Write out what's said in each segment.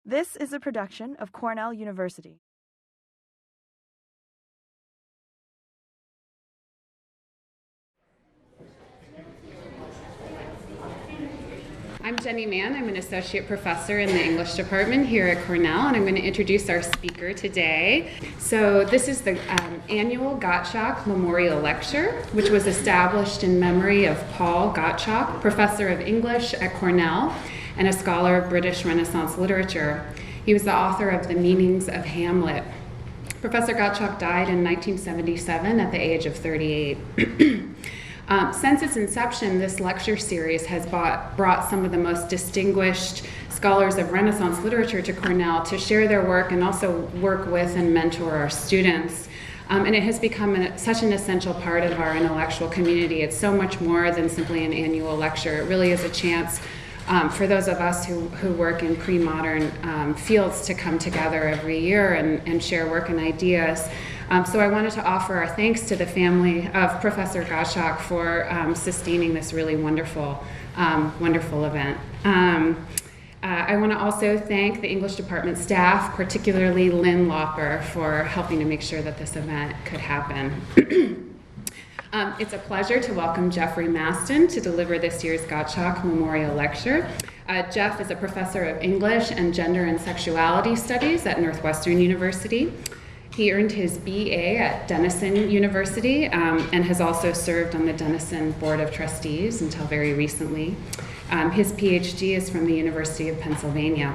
This is a production of Cornell University. I'm Jenny Mann. I'm an associate professor in the English department here at Cornell, and I'm going to introduce our speaker today. So this is the annual Gottschalk Memorial Lecture, which was established in memory of Paul Gottschalk, professor of English at Cornell and a scholar of British Renaissance literature. He was the author of the Meanings of Hamlet. Professor Gottschalk died in 1977 at the age of 38. Since its inception, this lecture series has brought some of the most distinguished scholars of Renaissance literature to Cornell to share their work and also work with and mentor our students. And it has become such an essential part of our intellectual community. It's so much more than simply an annual lecture. It really is a chance for those of us who work in pre-modern fields to come together every year and share work and ideas. So I wanted to offer our thanks to the family of Professor Gottschalk for sustaining this really wonderful event. I want to also thank the English department staff, particularly Lynn Lauper, for helping to make sure that this event could happen. It's a pleasure to welcome Jeffrey Masten to deliver this year's Gottschalk Memorial Lecture. Jeff is a professor of English and Gender and Sexuality Studies at Northwestern University. He earned his BA at Denison University and has also served on the Denison Board of Trustees until very recently. His PhD is from the University of Pennsylvania.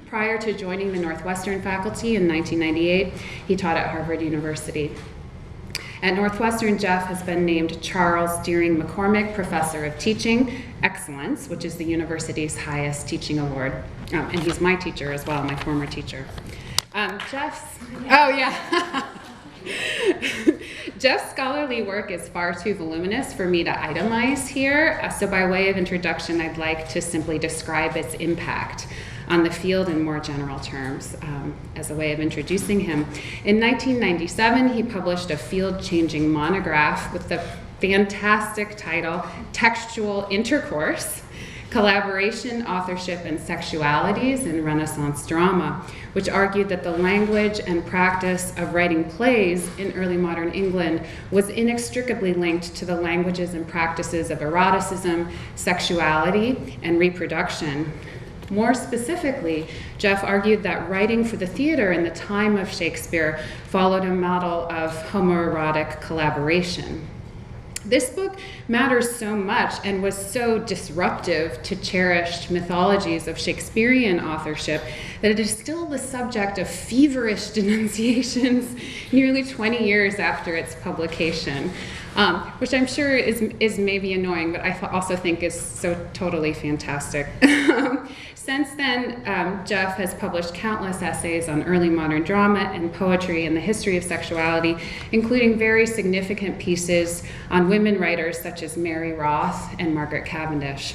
Prior to joining the Northwestern faculty in 1998, he taught at Harvard University. At Northwestern, Jeff has been named Charles Deering McCormick Professor of Teaching Excellence, which is the university's highest teaching award. And he's my teacher as well, my former teacher. Jeff's scholarly work is far too voluminous for me to itemize here, so by way of introduction, I'd like to simply describe its impact on the field in more general terms as a way of introducing him. In 1997, he published a field-changing monograph with the fantastic title, Textual Intercourse, Collaboration, Authorship, and Sexualities in Renaissance Drama, which argued that the language and practice of writing plays in early modern England was inextricably linked to the languages and practices of eroticism, sexuality, and reproduction. More specifically, Jeff argued that writing for the theater in the time of Shakespeare followed a model of homoerotic collaboration. This book matters so much and was so disruptive to cherished mythologies of Shakespearean authorship that it is still the subject of feverish denunciations nearly 20 years after its publication, which I'm sure is maybe annoying, but I also think is so totally fantastic. Since then, Jeff has published countless essays on early modern drama and poetry and the history of sexuality, including very significant pieces on women writers such as Mary Roth and Margaret Cavendish.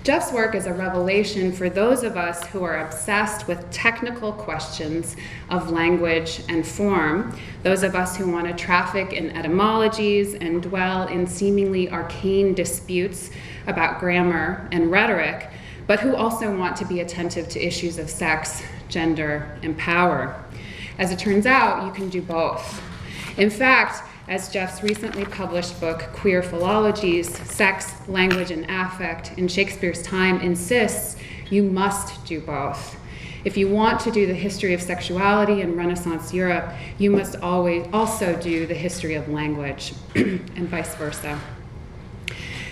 Jeff's work is a revelation for those of us who are obsessed with technical questions of language and form, those of us who want to traffic in etymologies and dwell in seemingly arcane disputes about grammar and rhetoric, but who also want to be attentive to issues of sex, gender, and power. As it turns out, you can do both. In fact, as Jeff's recently published book, Queer Philologies, Sex, Language, and Affect in Shakespeare's Time insists, you must do both. If you want to do the history of sexuality in Renaissance Europe, you must always also do the history of language, and vice versa.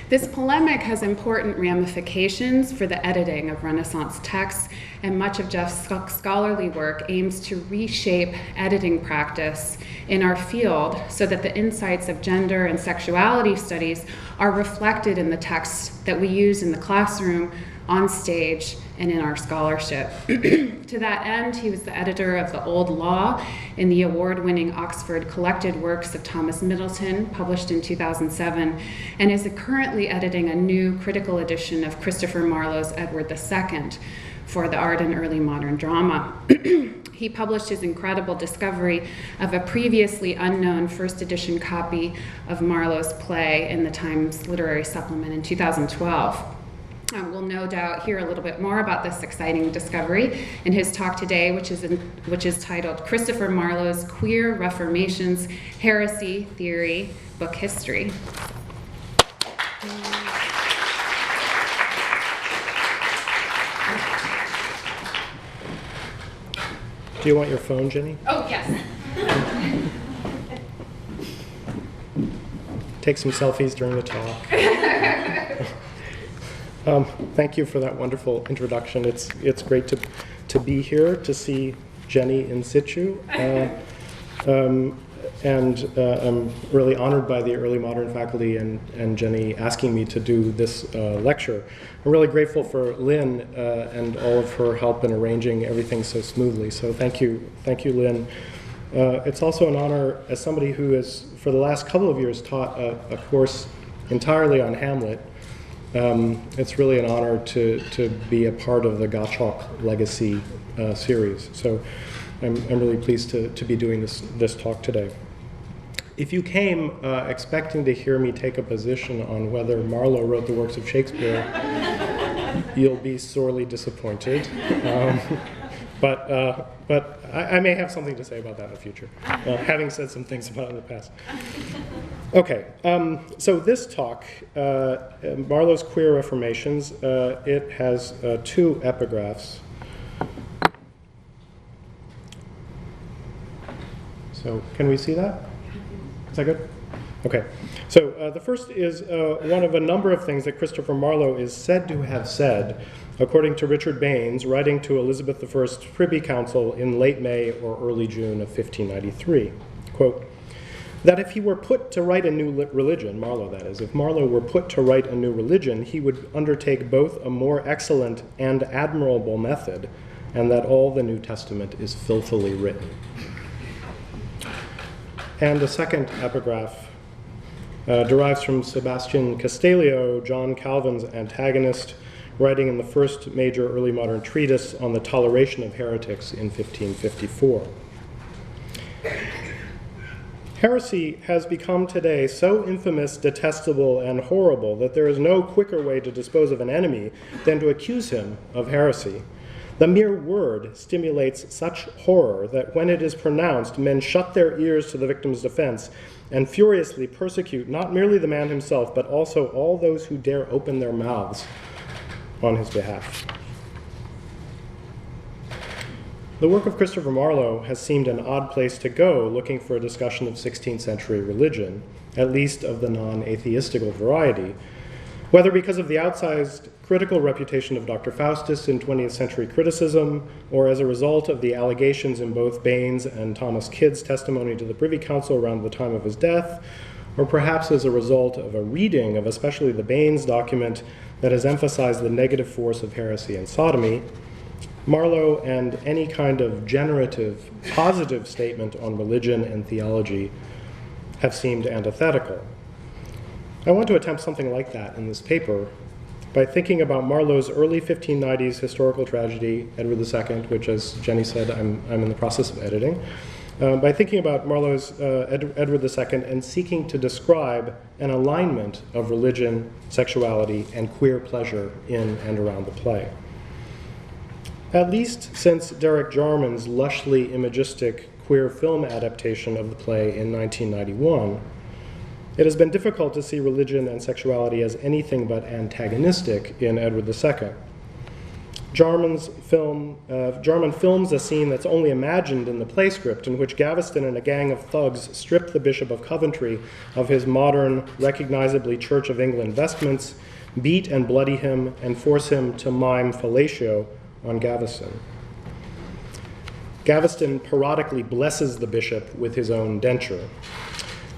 This polemic has important ramifications for the editing of Renaissance texts, and much of Jeff's scholarly work aims to reshape editing practice in our field so that the insights of gender and sexuality studies are reflected in the texts that we use in the classroom, on stage, and in our scholarship. To that end, he was the editor of The Old Law in the award-winning Oxford Collected Works of Thomas Middleton, published in 2007, and is currently editing a new critical edition of Christopher Marlowe's Edward II for the Art and Early Modern Drama. He published his incredible discovery of a previously unknown first edition copy of Marlowe's play in the Times Literary Supplement in 2012. will no doubt hear a little bit more about this exciting discovery in his talk today, which is titled Christopher Marlowe's Queer Reformations, Heresy, Theory, Book History. Do you want your phone, Jenny? Oh, yes. Take some selfies during the talk. Thank you for that wonderful introduction. It's great to be here, to see Jenny in situ. I'm really honored by the early modern faculty and Jenny asking me to do this lecture. I'm really grateful for Lynn and all of her help in arranging everything so smoothly. So thank you, Lynn. It's also an honor as somebody who has, for the last couple of years, taught a course entirely on Hamlet. It's really an honor to be a part of the Gottschalk Legacy series. So I'm really pleased to be doing this talk today. If you came expecting to hear me take a position on whether Marlowe wrote the works of Shakespeare, you'll be sorely disappointed. But I may have something to say about that in the future, having said some things about it in the past. Okay, so this talk, Marlowe's Queer Reformations, it has two epigraphs. So can we see that? Is that good? Okay. So the first is one of a number of things that Christopher Marlowe is said to have said, according to Richard Baines, writing to Elizabeth I's Privy Council in late May or early June of 1593. Quote, that if he were put to write a new religion, Marlowe that is, if Marlowe were put to write a new religion, he would undertake both a more excellent and admirable method, and that all the New Testament is filthily written. And the second epigraph derives from Sebastian Castellio, John Calvin's antagonist, writing in the first major early modern treatise on the toleration of heretics in 1554. Heresy has become today so infamous, detestable, and horrible that there is no quicker way to dispose of an enemy than to accuse him of heresy. The mere word stimulates such horror that when it is pronounced, men shut their ears to the victim's defense and furiously persecute not merely the man himself, but also all those who dare open their mouths on his behalf. The work of Christopher Marlowe has seemed an odd place to go looking for a discussion of 16th century religion, at least of the non-atheistical variety, whether because of the outsized critical reputation of Dr. Faustus in 20th century criticism, or as a result of the allegations in both Baines and Thomas Kidd's testimony to the Privy Council around the time of his death, or perhaps as a result of a reading of especially the Baines document that has emphasized the negative force of heresy and sodomy, Marlowe and any kind of generative, positive statement on religion and theology have seemed antithetical. I want to attempt something like that in this paper by thinking about Marlowe's early 1590s historical tragedy, Edward II, which, as Jenny said, I'm in the process of editing, by thinking about Marlowe's Edward II and seeking to describe an alignment of religion, sexuality, and queer pleasure in and around the play. At least since Derek Jarman's lushly imagistic queer film adaptation of the play in 1991, it has been difficult to see religion and sexuality as anything but antagonistic in Edward II. Jarman films a scene that's only imagined in the play script, in which Gaveston and a gang of thugs strip the Bishop of Coventry of his modern, recognizably Church of England vestments, beat and bloody him, and force him to mime fellatio on Gaveston. Gaveston parodically blesses the bishop with his own denture.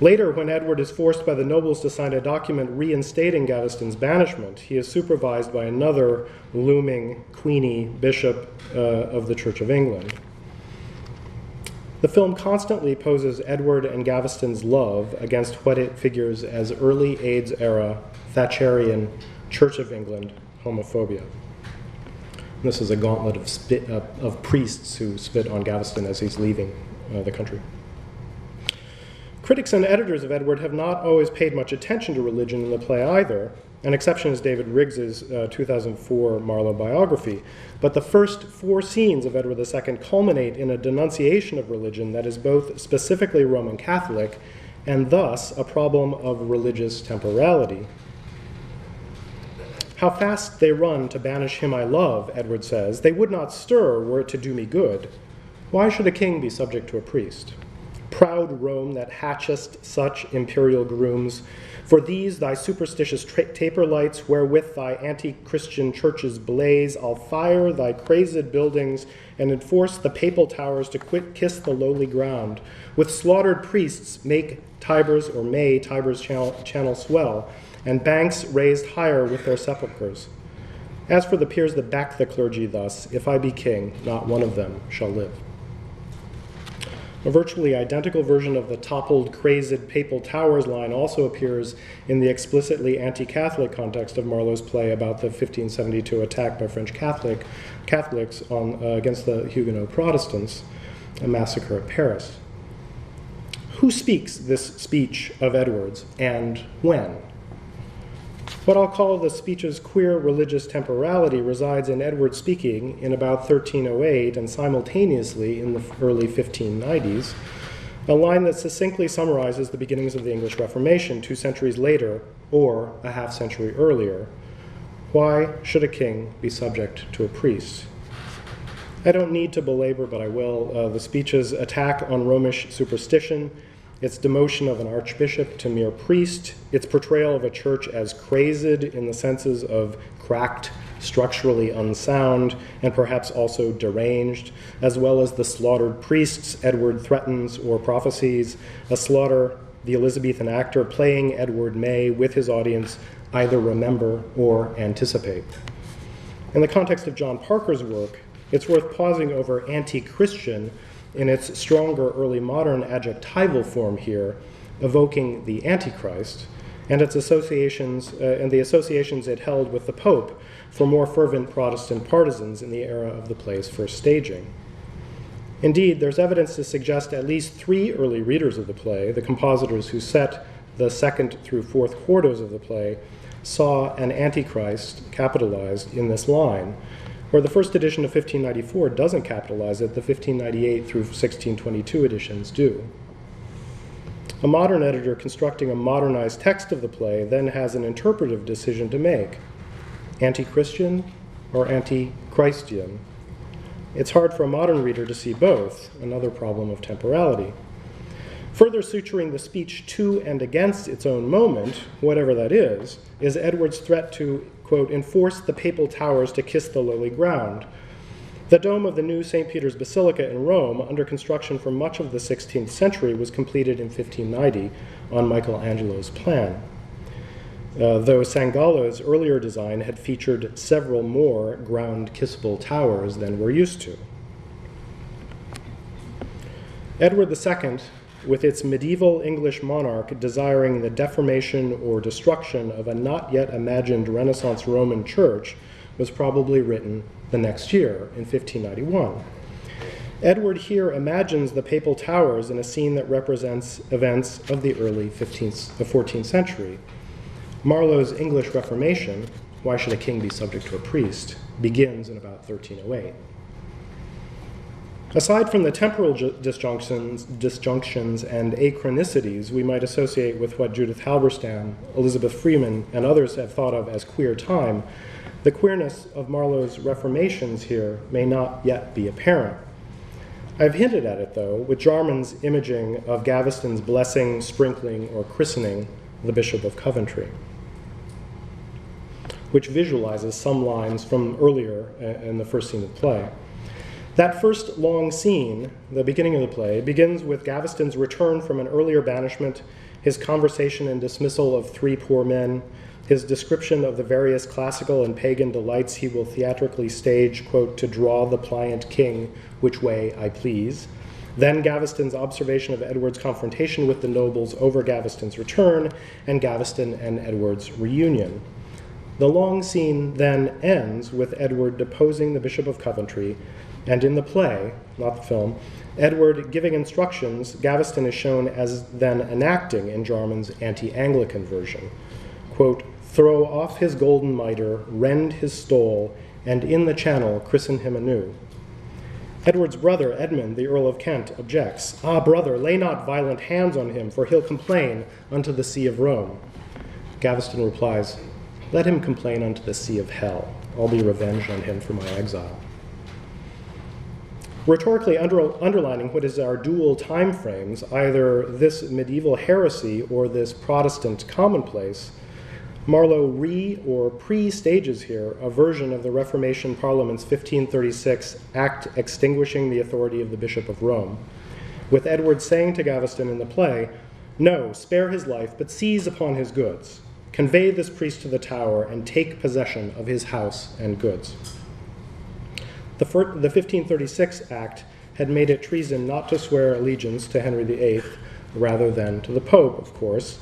Later, when Edward is forced by the nobles to sign a document reinstating Gaveston's banishment, he is supervised by another looming Queenie bishop of the Church of England. The film constantly poses Edward and Gaveston's love against what it figures as early AIDS-era Thatcherian Church of England homophobia. This is a gauntlet of priests who spit on Gaveston as he's leaving the country. Critics and editors of Edward have not always paid much attention to religion in the play either, An exception is David Riggs's 2004 Marlowe biography. But the first 4 scenes of Edward II culminate in a denunciation of religion that is both specifically Roman Catholic and thus a problem of religious temporality. How fast they run to banish him I love, Edward says. They would not stir were it to do me good. Why should a king be subject to a priest? Proud Rome that hatchest such imperial grooms, for these thy superstitious taper lights, wherewith thy anti-Christian churches blaze, I'll fire thy crazed buildings and enforce the papal towers to kiss the lowly ground. With slaughtered priests may Tiber's channel swell, and banks raised higher with their sepulchres. As for the peers that back the clergy thus, if I be king, not one of them shall live. A virtually identical version of the toppled, crazed papal towers line also appears in the explicitly anti-Catholic context of Marlowe's play about the 1572 attack by French Catholics against the Huguenot Protestants, a massacre at Paris. Who speaks this speech of Edward's, and when? What I'll call the speech's queer religious temporality resides in Edward speaking in about 1308 and simultaneously in the early 1590s, a line that succinctly summarizes the beginnings of the English Reformation 2 centuries later, or a half-century earlier. Why should a king be subject to a priest? I don't need to belabor, but I will, the speech's attack on Romish superstition, its demotion of an archbishop to mere priest, its portrayal of a church as crazed in the senses of cracked, structurally unsound, and perhaps also deranged, as well as the slaughtered priests Edward threatens or prophesies, a slaughter the Elizabethan actor playing Edward may, with his audience, either remember or anticipate. In the context of John Parker's work, it's worth pausing over anti-Christian in its stronger early modern adjectival form here, evoking the Antichrist, and its associations and the associations it held with the Pope for more fervent Protestant partisans in the era of the play's first staging. Indeed, there's evidence to suggest at least 3 early readers of the play, the compositors who set the 2nd through 4th quartos of the play, saw an Antichrist capitalized in this line, where the first edition of 1594 doesn't capitalize it, the 1598 through 1622 editions do. A modern editor constructing a modernized text of the play then has an interpretive decision to make: anti-Christian or anti-Christian. It's hard for a modern reader to see both, another problem of temporality. Further suturing the speech to and against its own moment, whatever that is Edward's threat to, quote, enforce the papal towers to kiss the lowly ground. The dome of the new St. Peter's Basilica in Rome, under construction for much of the 16th century, was completed in 1590 on Michelangelo's plan, though Sangallo's earlier design had featured several more ground-kissable towers than we're used to. Edward II, with its medieval English monarch desiring the deformation or destruction of a not yet imagined Renaissance Roman church, was probably written the next year, in 1591. Edward here imagines the papal towers in a scene that represents events of the early 14th century. Marlowe's English Reformation, Why Should a King Be Subject to a Priest?, begins in about 1308. Aside from the temporal disjunctions and achronicities we might associate with what Judith Halberstam, Elizabeth Freeman, and others have thought of as queer time, the queerness of Marlowe's Reformations here may not yet be apparent. I've hinted at it, though, with Jarman's imaging of Gaveston's blessing, sprinkling, or christening the Bishop of Coventry, which visualizes some lines from earlier in the first scene of the play. That first long scene, the beginning of the play, begins with Gaveston's return from an earlier banishment, his conversation and dismissal of 3 poor men, his description of the various classical and pagan delights he will theatrically stage, quote, to draw the pliant king which way I please. Then Gaveston's observation of Edward's confrontation with the nobles over Gaveston's return, and Gaveston and Edward's reunion. The long scene then ends with Edward deposing the Bishop of Coventry, and in the play, not the film, Edward giving instructions, Gaveston is shown as then enacting in Jarman's anti-Anglican version. Quote, throw off his golden mitre, rend his stole, and in the channel christen him anew. Edward's brother, Edmund, the Earl of Kent, objects, "Ah, brother, lay not violent hands on him, for he'll complain unto the see of Rome." Gaveston replies, "Let him complain unto the see of hell. I'll be revenged on him for my exile." Rhetorically underlining what is our dual time frames, either this medieval heresy or this Protestant commonplace, Marlowe or pre-stages here a version of the Reformation Parliament's 1536 act extinguishing the authority of the Bishop of Rome, with Edward saying to Gaveston in the play, "No, spare his life, but seize upon his goods. Convey this priest to the Tower and take possession of his house and goods." The 1536 Act had made it treason not to swear allegiance to Henry VIII, rather than to the Pope, of course.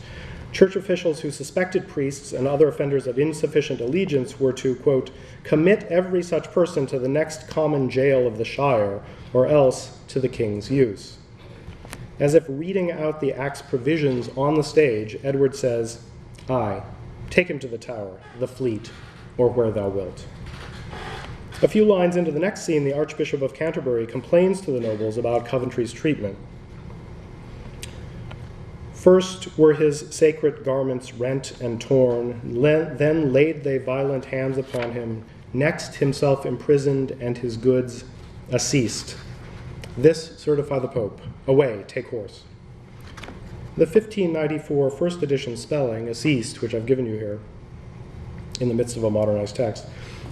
Church officials who suspected priests and other offenders of insufficient allegiance were to, quote, "commit every such person to the next common jail of the shire, or else to the king's use." As if reading out the Act's provisions on the stage, Edward says, "Aye, take him to the Tower, the Fleet, or where thou wilt." A few lines into the next scene, the Archbishop of Canterbury complains to the nobles about Coventry's treatment. "First were his sacred garments rent and torn, then laid they violent hands upon him, next himself imprisoned and his goods asseised. This certify the Pope. Away, take horse." The 1594 first edition spelling, asseised, which I've given you here in the midst of a modernized text,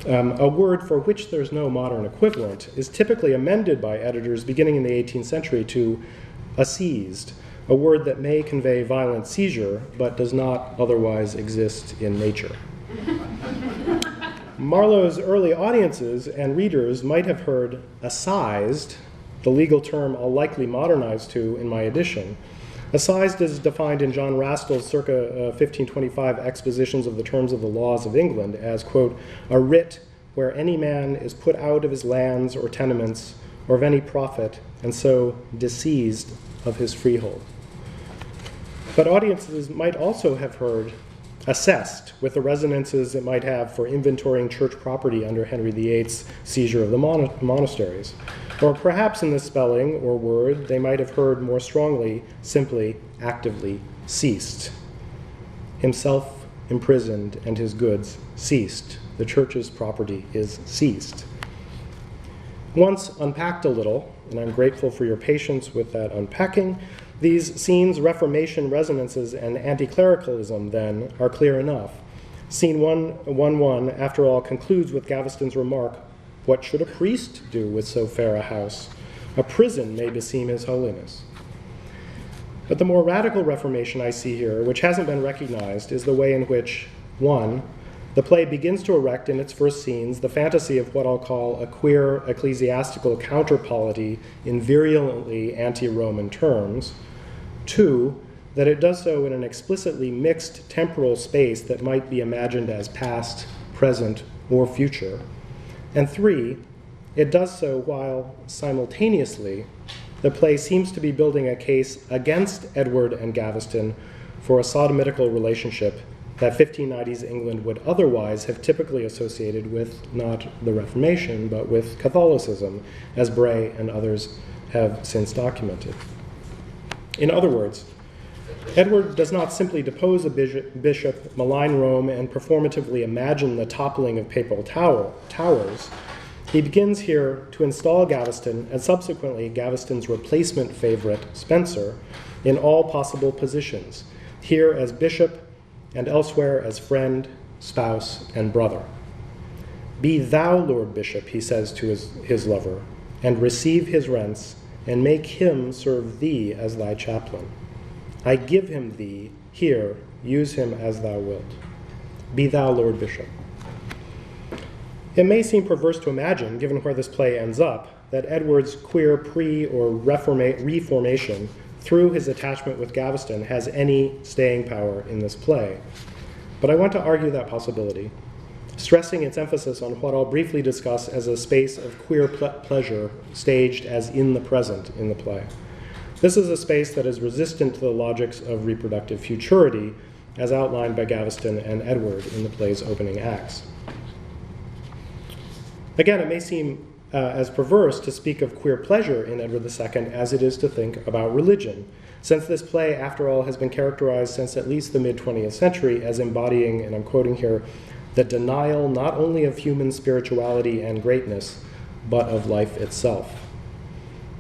a word for which there's no modern equivalent, is typically amended by editors beginning in the 18th century to asseized, a word that may convey violent seizure, but does not otherwise exist in nature. Marlowe's early audiences and readers might have heard assized, the legal term I'll likely modernize to in my edition. Assized is defined in John Rastle's circa 1525 expositions of the terms of the laws of England as, quote, "a writ where any man is put out of his lands or tenements or of any profit, and so disseized of his freehold." But audiences might also have heard assessed, with the resonances it might have for inventorying church property under Henry VIII's seizure of the monasteries. Or perhaps in this spelling or word, they might have heard more strongly, simply, actively, ceased. Himself imprisoned and his goods ceased. The church's property is seized. Once unpacked a little, and I'm grateful for your patience with that unpacking, these scenes, Reformation resonances, and anti-clericalism, then, are clear enough. Scene 1:1, after all, concludes with Gaveston's remark, "What should a priest do with so fair a house? A prison may beseem his holiness." But the more radical Reformation I see here, which hasn't been recognized, is the way in which, 1, the play begins to erect in its first scenes the fantasy of what I'll call a queer ecclesiastical counterpolity in virulently anti-Roman terms. 2, that it does so in an explicitly mixed temporal space that might be imagined as past, present, or future. And 3, it does so while simultaneously the play seems to be building a case against Edward and Gaveston for a sodomitical relationship that 1590s England would otherwise have typically associated with not the Reformation, but with Catholicism, as Bray and others have since documented. In other words, Edward does not simply depose a bishop, malign Rome, and performatively imagine the toppling of papal towers. He begins here to install Gaveston, and subsequently Gaveston's replacement favorite, Spencer, in all possible positions, here as bishop and elsewhere as friend, spouse, and brother. "Be thou Lord Bishop," he says to his lover, "and receive his rents, and make him serve thee as thy chaplain. I give him thee, here, use him as thou wilt. Be thou Lord Bishop." It may seem perverse to imagine, given where this play ends up, that Edward's queer pre- or reformation, through his attachment with Gaveston, has any staying power in this play. But I want to argue that possibility, stressing its emphasis on what I'll briefly discuss as a space of queer pleasure staged as in the present in the play. This is a space that is resistant to the logics of reproductive futurity as outlined by Gaveston and Edward in the play's opening acts. Again, it may seem as perverse to speak of queer pleasure in Edward II as it is to think about religion, since this play, after all, has been characterized since at least the mid-20th century as embodying, and I'm quoting here, the denial not only of human spirituality and greatness, but of life itself.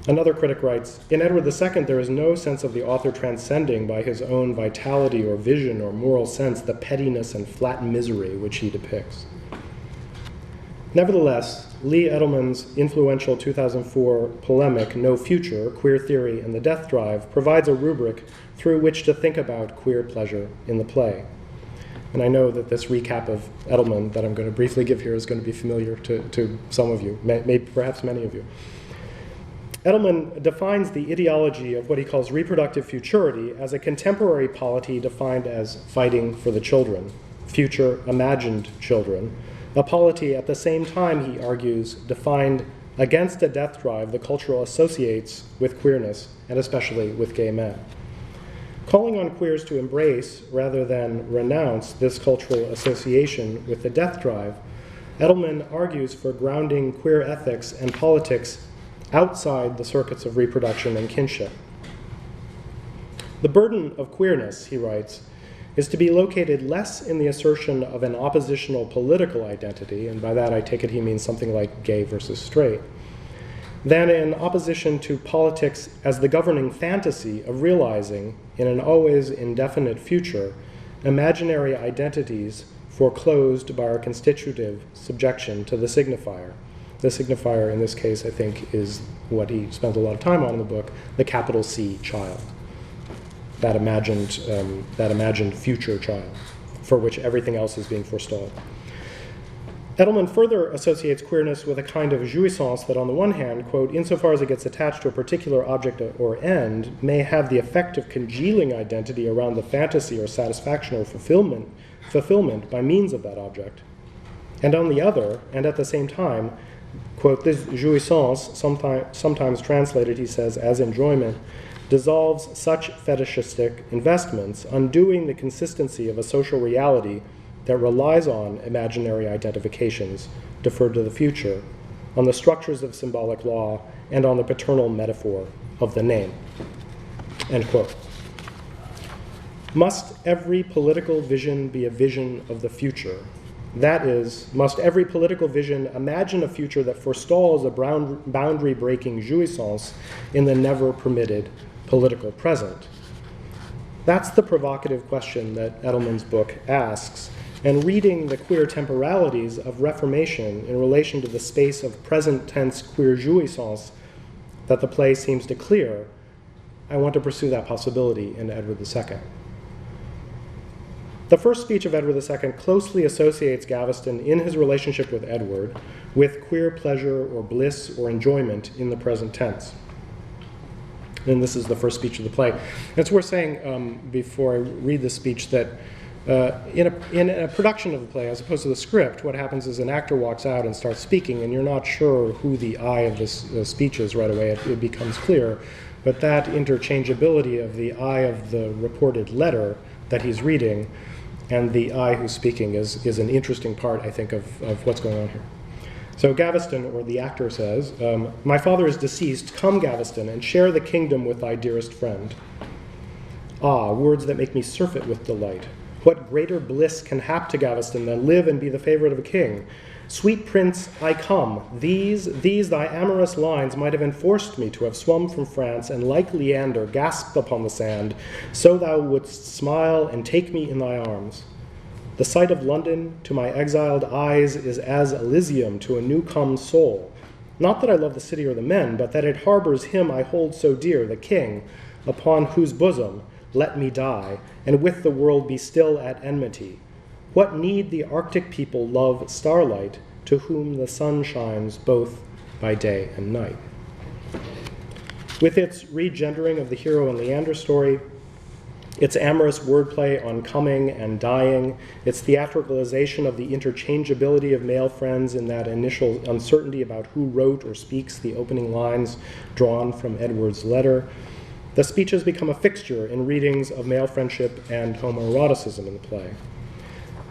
Another critic writes, in Edward II, there is no sense of the author transcending by his own vitality or vision or moral sense the pettiness and flat misery which he depicts. Nevertheless, Lee Edelman's influential 2004 polemic, No Future, Queer Theory and the Death Drive, provides a rubric through which to think about queer pleasure in the play. And I know that this recap of Edelman that I'm going to briefly give here is going to be familiar to some of you, maybe perhaps many of you. Edelman defines the ideology of what he calls reproductive futurity as a contemporary polity defined as fighting for the children, future imagined children, a polity at the same time, he argues, defined against a death drive the culture associates with queerness, and especially with gay men. Calling on queers to embrace, rather than renounce, this cultural association with the death drive, Edelman argues for grounding queer ethics and politics outside the circuits of reproduction and kinship. The burden of queerness, he writes, is to be located less in the assertion of an oppositional political identity, and by that I take it he means something like gay versus straight, than in opposition to politics as the governing fantasy of realizing, in an always indefinite future, imaginary identities foreclosed by our constitutive subjection to the signifier. The signifier in this case, I think, is what he spent a lot of time on in the book, the capital C child, that imagined future child, for which everything else is being forestalled. Edelman further associates queerness with a kind of jouissance that, on the one hand, quote, insofar as it gets attached to a particular object or end, may have the effect of congealing identity around the fantasy or satisfaction or fulfillment by means of that object. And on the other, and at the same time, quote, this jouissance, sometimes translated, he says, as enjoyment, dissolves such fetishistic investments, undoing the consistency of a social reality that relies on imaginary identifications deferred to the future, on the structures of symbolic law, and on the paternal metaphor of the name. End quote. Must every political vision be a vision of the future? That is, must every political vision imagine a future that forestalls a boundary-breaking jouissance in the never-permitted political present? That's the provocative question that Edelman's book asks, and reading the queer temporalities of Reformation in relation to the space of present-tense queer jouissance that the play seems to clear, I want to pursue that possibility in Edward II. The first speech of Edward II closely associates Gaveston in his relationship with Edward with queer pleasure or bliss or enjoyment in the present tense. And this is the first speech of the play. It's worth saying before I read the speech that in a production of the play, as opposed to the script, what happens is an actor walks out and starts speaking, and you're not sure who the I of this speech is right away. It becomes clear. But that interchangeability of the I of the reported letter that he's reading and the I who's speaking is an interesting part, I think, of what's going on here. So Gaveston, or the actor, says, my father is deceased. Come, Gaveston, and share the kingdom with thy dearest friend. Ah, words that make me surfeit with delight. What greater bliss can hap to Gaveston than live and be the favorite of a king? Sweet prince, I come. These thy amorous lines might have enforced me to have swum from France, and like Leander gasped upon the sand, so thou wouldst smile and take me in thy arms. The sight of London to my exiled eyes is as Elysium to a new-come soul. Not that I love the city or the men, but that it harbors him I hold so dear, the king, upon whose bosom let me die, and with the world be still at enmity. What need the Arctic people love starlight, to whom the sun shines both by day and night? With its regendering of the hero and Leander story, its amorous wordplay on coming and dying, its theatricalization of the interchangeability of male friends in that initial uncertainty about who wrote or speaks the opening lines drawn from Edward's letter, The speeches become a fixture in readings of male friendship and homoeroticism in the play.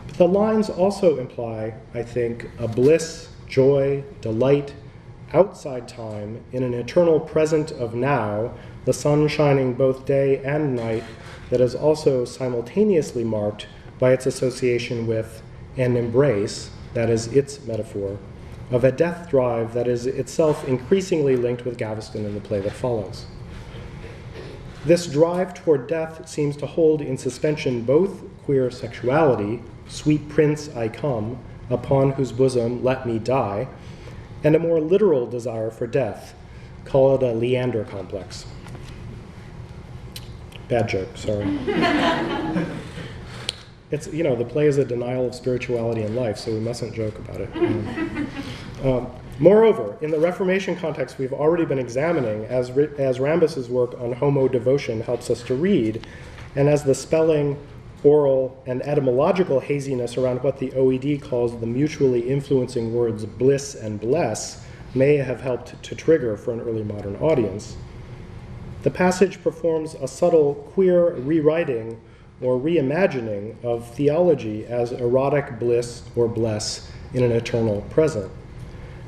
But the lines also imply, I think, a bliss, joy, delight, outside time in an eternal present of now, the sun shining both day and night, that is also simultaneously marked by its association with an embrace, that is its metaphor, of a death drive that is itself increasingly linked with Gaveston in the play that follows. This drive toward death seems to hold in suspension both queer sexuality, sweet prince I come, upon whose bosom let me die, and a more literal desire for death. Call it a Leander complex. Bad joke, sorry. It's, the play is a denial of spirituality and life, so we mustn't joke about it. Moreover, in the Reformation context we've already been examining, as Rambus's work on homo devotion helps us to read, and as the spelling, oral, and etymological haziness around what the OED calls the mutually influencing words bliss and bless may have helped to trigger for an early modern audience, the passage performs a subtle queer rewriting or reimagining of theology as erotic bliss or bless in an eternal present.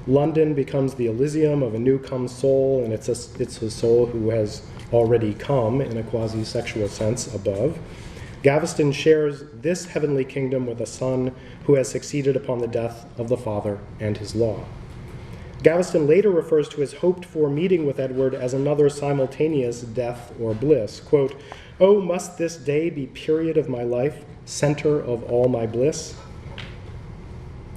London becomes the Elysium of a new-come soul, and it's a soul who has already come in a quasi-sexual sense above. Gaveston shares this heavenly kingdom with a son who has succeeded upon the death of the father and his law. Gaveston later refers to his hoped-for meeting with Edward as another simultaneous death or bliss. Quote, "Oh, must this day be period of my life, center of all my bliss?"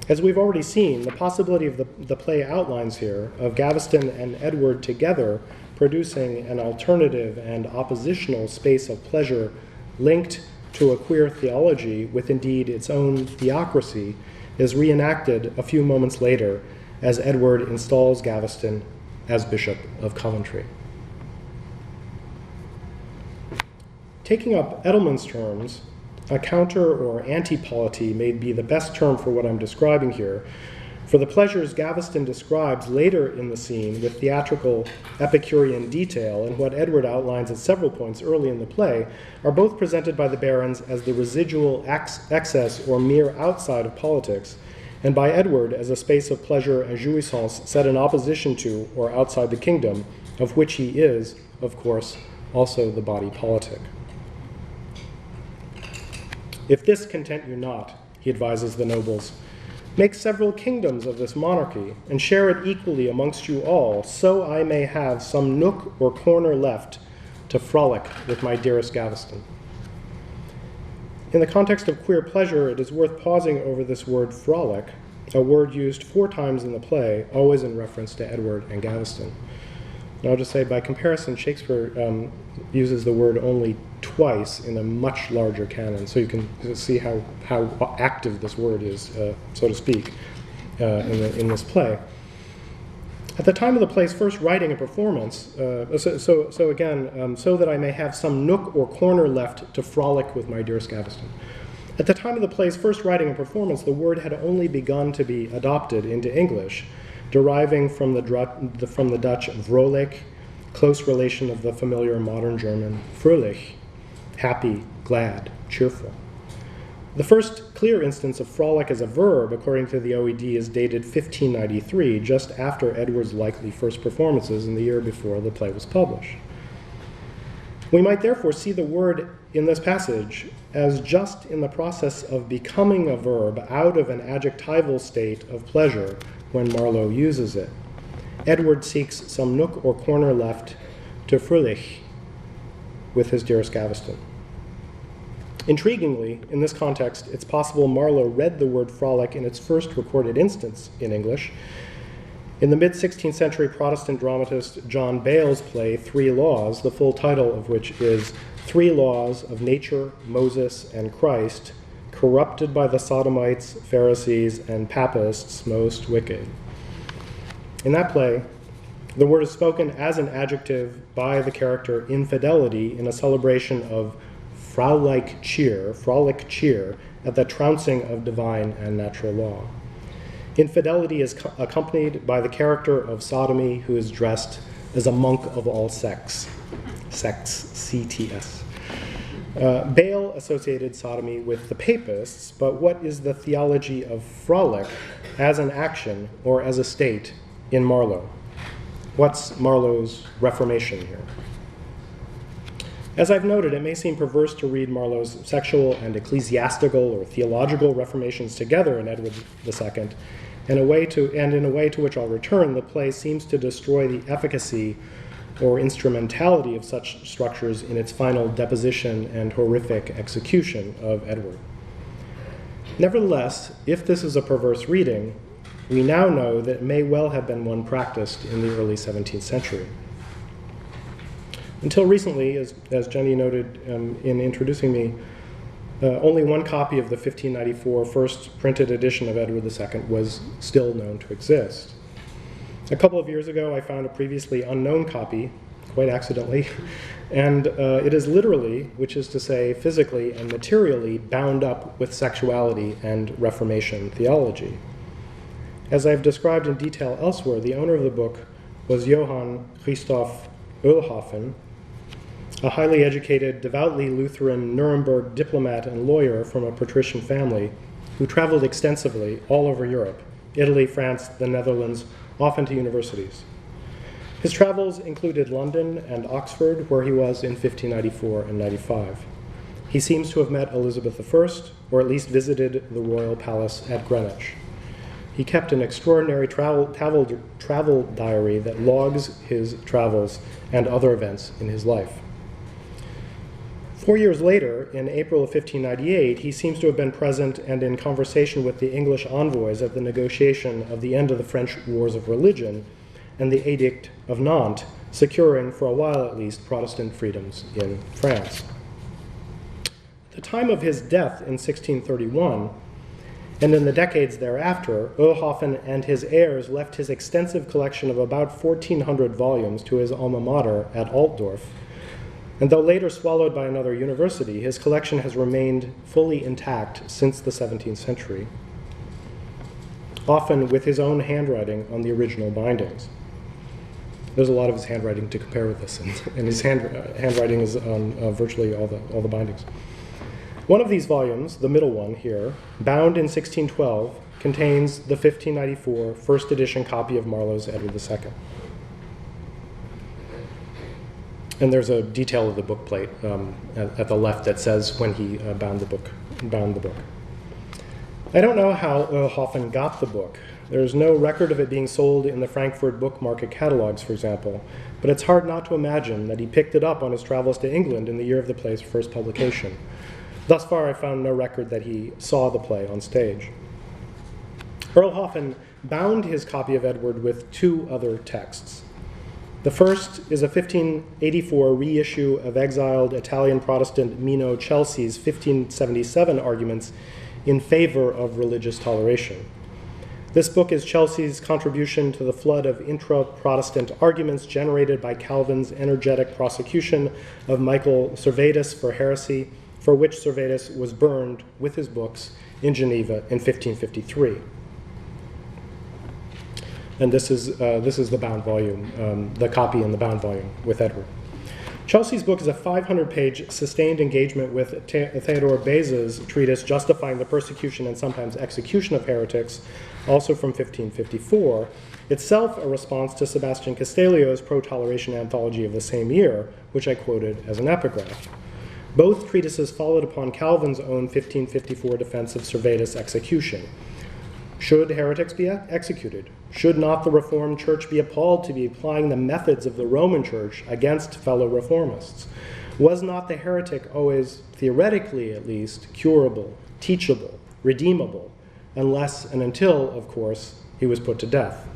As we've already seen, the possibility of the play outlines here of Gaveston and Edward together producing an alternative and oppositional space of pleasure linked to a queer theology with indeed its own theocracy is reenacted a few moments later as Edward installs Gaveston as Bishop of Coventry. Taking up Edelman's terms, a counter or anti-polity may be the best term for what I'm describing here, for the pleasures Gaveston describes later in the scene with theatrical Epicurean detail and what Edward outlines at several points early in the play are both presented by the barons as the residual excess or mere outside of politics, and by Edward as a space of pleasure and jouissance set in opposition to or outside the kingdom, of which he is, of course, also the body politic. If this content you not, he advises the nobles, make several kingdoms of this monarchy, and share it equally amongst you all, so I may have some nook or corner left to frolic with my dearest Gaveston. In the context of queer pleasure, it is worth pausing over this word frolic, a word used 4 times in the play, always in reference to Edward and Gaveston. And I'll just say, by comparison, Shakespeare uses the word only twice in a much larger canon, so you can see how active this word is, so to speak, in this play. At the time of the play's first writing and performance, so again, so that I may have some nook or corner left to frolic with my dearest Gaveston. At the time of the play's first writing and performance, the word had only begun to be adopted into English, deriving from the Dutch vrolijk, close relation of the familiar modern German fröhlich, happy, glad, cheerful. The first clear instance of frolic as a verb, according to the OED, is dated 1593, just after Edward's likely first performances in the year before the play was published. We might therefore see the word in this passage as just in the process of becoming a verb out of an adjectival state of pleasure when Marlowe uses it. Edward seeks some nook or corner left to fröhlich with his dearest Gaveston. Intriguingly, in this context, it's possible Marlowe read the word frolic in its first recorded instance in English. In the mid-16th century Protestant dramatist John Bayle's play, 3 Laws, the full title of which is 3 Laws of Nature, Moses, and Christ, corrupted by the Sodomites, Pharisees, and Papists most wicked. In that play, the word is spoken as an adjective by the character infidelity in a celebration of frolic cheer at the trouncing of divine and natural law. Infidelity is accompanied by the character of Sodomy, who is dressed as a monk of all sects. sects, CTS. Bale associated sodomy with the papists, but what is the theology of frolic as an action or as a state in Marlowe? What's Marlowe's Reformation here? As I've noted, it may seem perverse to read Marlowe's sexual and ecclesiastical or theological reformations together in Edward II, in a way to which I'll return. The play seems to destroy the efficacy or instrumentality of such structures in its final deposition and horrific execution of Edward. Nevertheless, if this is a perverse reading, we now know that it may well have been one practiced in the early 17th century. Until recently, as Jenny noted in introducing me, only one copy of the 1594 first printed edition of Edward II was still known to exist. A couple of years ago, I found a previously unknown copy, quite accidentally, and it is literally, which is to say physically and materially, bound up with sexuality and Reformation theology. As I've described in detail elsewhere, the owner of the book was Johann Christoph Oelhoffen, a highly educated, devoutly Lutheran Nuremberg diplomat and lawyer from a patrician family who traveled extensively all over Europe, Italy, France, the Netherlands, often to universities. His travels included London and Oxford, where he was in 1594 and 95. He seems to have met Elizabeth I, or at least visited the royal palace at Greenwich. He kept an extraordinary travel diary that logs his travels and other events in his life. 4 years later, in April of 1598, he seems to have been present and in conversation with the English envoys at the negotiation of the end of the French Wars of Religion and the Edict of Nantes, securing, for a while at least, Protestant freedoms in France. At the time of his death in 1631, and in the decades thereafter, Oelhoffen and his heirs left his extensive collection of about 1,400 volumes to his alma mater at Altdorf. And though later swallowed by another university, his collection has remained fully intact since the 17th century, often with his own handwriting on the original bindings. There's a lot of his handwriting to compare with this, and his handwriting is on virtually all the bindings. One of these volumes, the middle one here, bound in 1612, contains the 1594 first edition copy of Marlowe's Edward II. And there's a detail of the book plate at the left that says when he bound the book. I don't know how Oelhoffen got the book. There's no record of it being sold in the Frankfurt book market catalogs, for example, but it's hard not to imagine that he picked it up on his travels to England in the year of the play's first publication. Thus far, I found no record that he saw the play on stage. Oelhoffen bound his copy of Edward with two other texts. The first is a 1584 reissue of exiled Italian Protestant Mino Chelsea's 1577 arguments in favor of religious toleration. This book is Chelsea's contribution to the flood of intra-Protestant arguments generated by Calvin's energetic prosecution of Michael Servetus for heresy, for which Servetus was burned with his books in Geneva in 1553. And this is the bound volume, the copy in the bound volume with Edward. Chelsea's book is a 500-page sustained engagement with Theodore Beza's treatise Justifying the Persecution and Sometimes Execution of Heretics, also from 1554, itself a response to Sebastian Castelio's pro-toleration anthology of the same year, which I quoted as an epigraph. Both treatises followed upon Calvin's own 1554 defense of Servetus' execution. Should heretics be executed? Should not the Reformed Church be appalled to be applying the methods of the Roman Church against fellow reformists? Was not the heretic always, theoretically at least, curable, teachable, redeemable, unless and until, of course, he was put to death?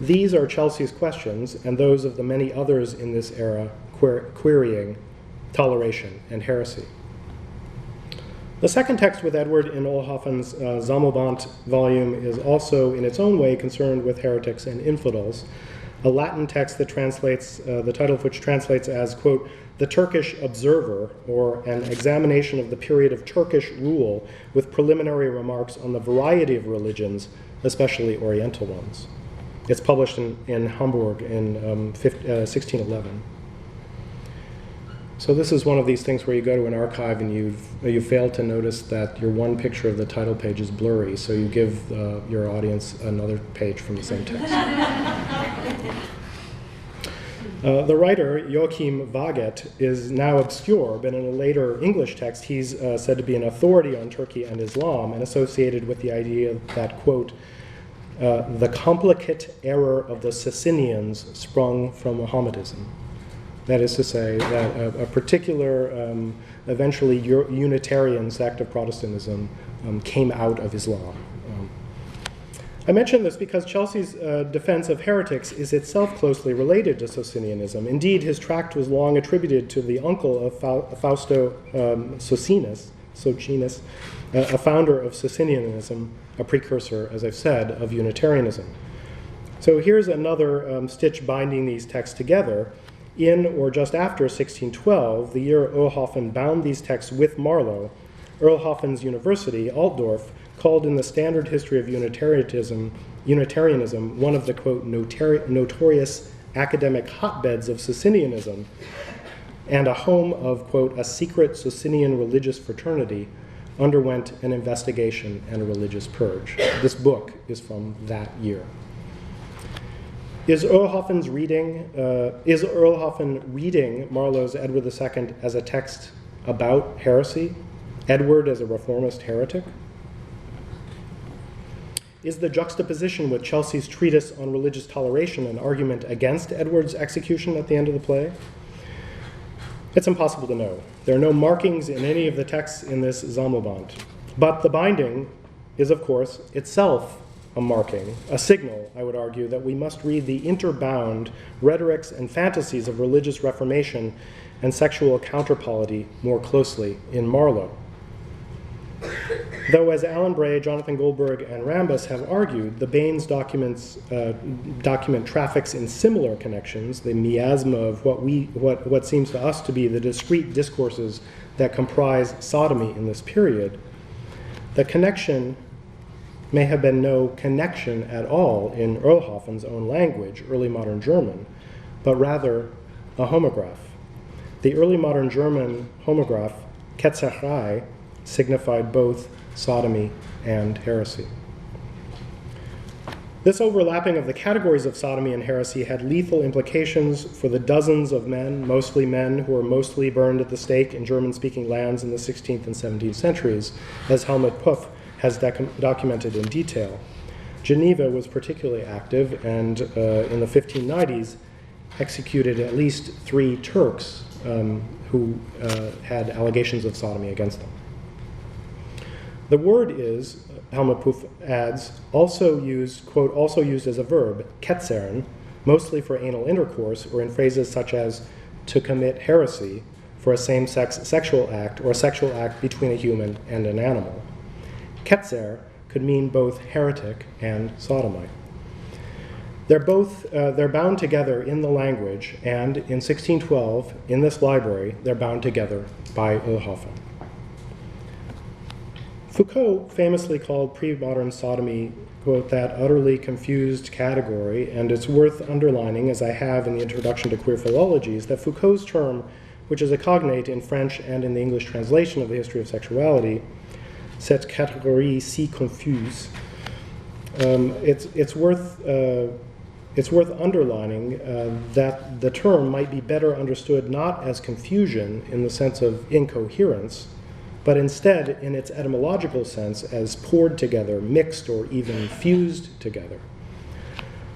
These are Chelsea's questions, and those of the many others in this era querying toleration and heresy. The second text with Edward in Oelhoffen's Sammelband volume is also, in its own way, concerned with heretics and infidels, a Latin text that translates, the title of which translates as, quote, The Turkish Observer, or an examination of the period of Turkish rule with preliminary remarks on the variety of religions, especially Oriental ones. It's published in Hamburg in 1611. So this is one of these things where you go to an archive and you fail to notice that your one picture of the title page is blurry, so you give your audience another page from the same text. The writer, Joachim Vaget, is now obscure, but in a later English text, he's said to be an authority on Turkey and Islam and associated with the idea that, quote, the complicate error of the Socinians sprung from Mohammedanism. That is to say, that a particular, eventually Unitarian sect of Protestantism came out of Islam. I mention this because Chelsea's defense of heretics is itself closely related to Socinianism. Indeed, his tract was long attributed to the uncle of Fausto Socinus, a founder of Socinianism, a precursor, as I've said, of Unitarianism. So here's another stitch binding these texts together. In or just after 1612, the year Oelhoffen bound these texts with Marlowe, Oelhoffen's university, Altdorf, called in the standard history of Unitarianism one of the, quote, notorious academic hotbeds of Socinianism and a home of, quote, a secret Socinian religious fraternity, underwent an investigation and a religious purge. This book is from that year. Is Oelhoffen reading Marlowe's Edward II as a text about heresy? Edward as a reformist heretic? Is the juxtaposition with Chelsea's treatise on religious toleration an argument against Edward's execution at the end of the play? It's impossible to know. There are no markings in any of the texts in this Sammelband. But the binding is, of course, itself a marking, a signal, I would argue, that we must read the interbound rhetorics and fantasies of religious reformation and sexual counterpolity more closely in Marlowe. Though, as Alan Bray, Jonathan Goldberg, and Rambus have argued, the Baines documents document traffics in similar connections, the miasma of what seems to us to be the discrete discourses that comprise sodomy in this period, the connection may have been no connection at all in Oelhoffen's own language, early modern German, but rather a homograph. The early modern German homograph, Ketzerei, signified both sodomy and heresy. This overlapping of the categories of sodomy and heresy had lethal implications for the dozens of men, mostly men, who were mostly burned at the stake in German-speaking lands in the 16th and 17th centuries, as Helmut Puff has documented in detail. Geneva was particularly active and in the 1590s executed at least 3 Turks who had allegations of sodomy against them. The word is, Helmut Puff adds, also used, quote, also used as a verb, ketzern, mostly for anal intercourse, or in phrases such as to commit heresy for a same-sex sexual act or a sexual act between a human and an animal. Ketzer could mean both heretic and sodomite. They're bound together in the language, and in 1612, in this library, they're bound together by Oelhoffen. Foucault famously called pre-modern sodomy, quote, that utterly confused category, and it's worth underlining, as I have in the introduction to queer philologies, that Foucault's term, which is a cognate in French and in the English translation of the history of sexuality, cette catégorie si confuse, it's worth underlining that the term might be better understood not as confusion in the sense of incoherence, but instead in its etymological sense as poured together, mixed, or even fused together.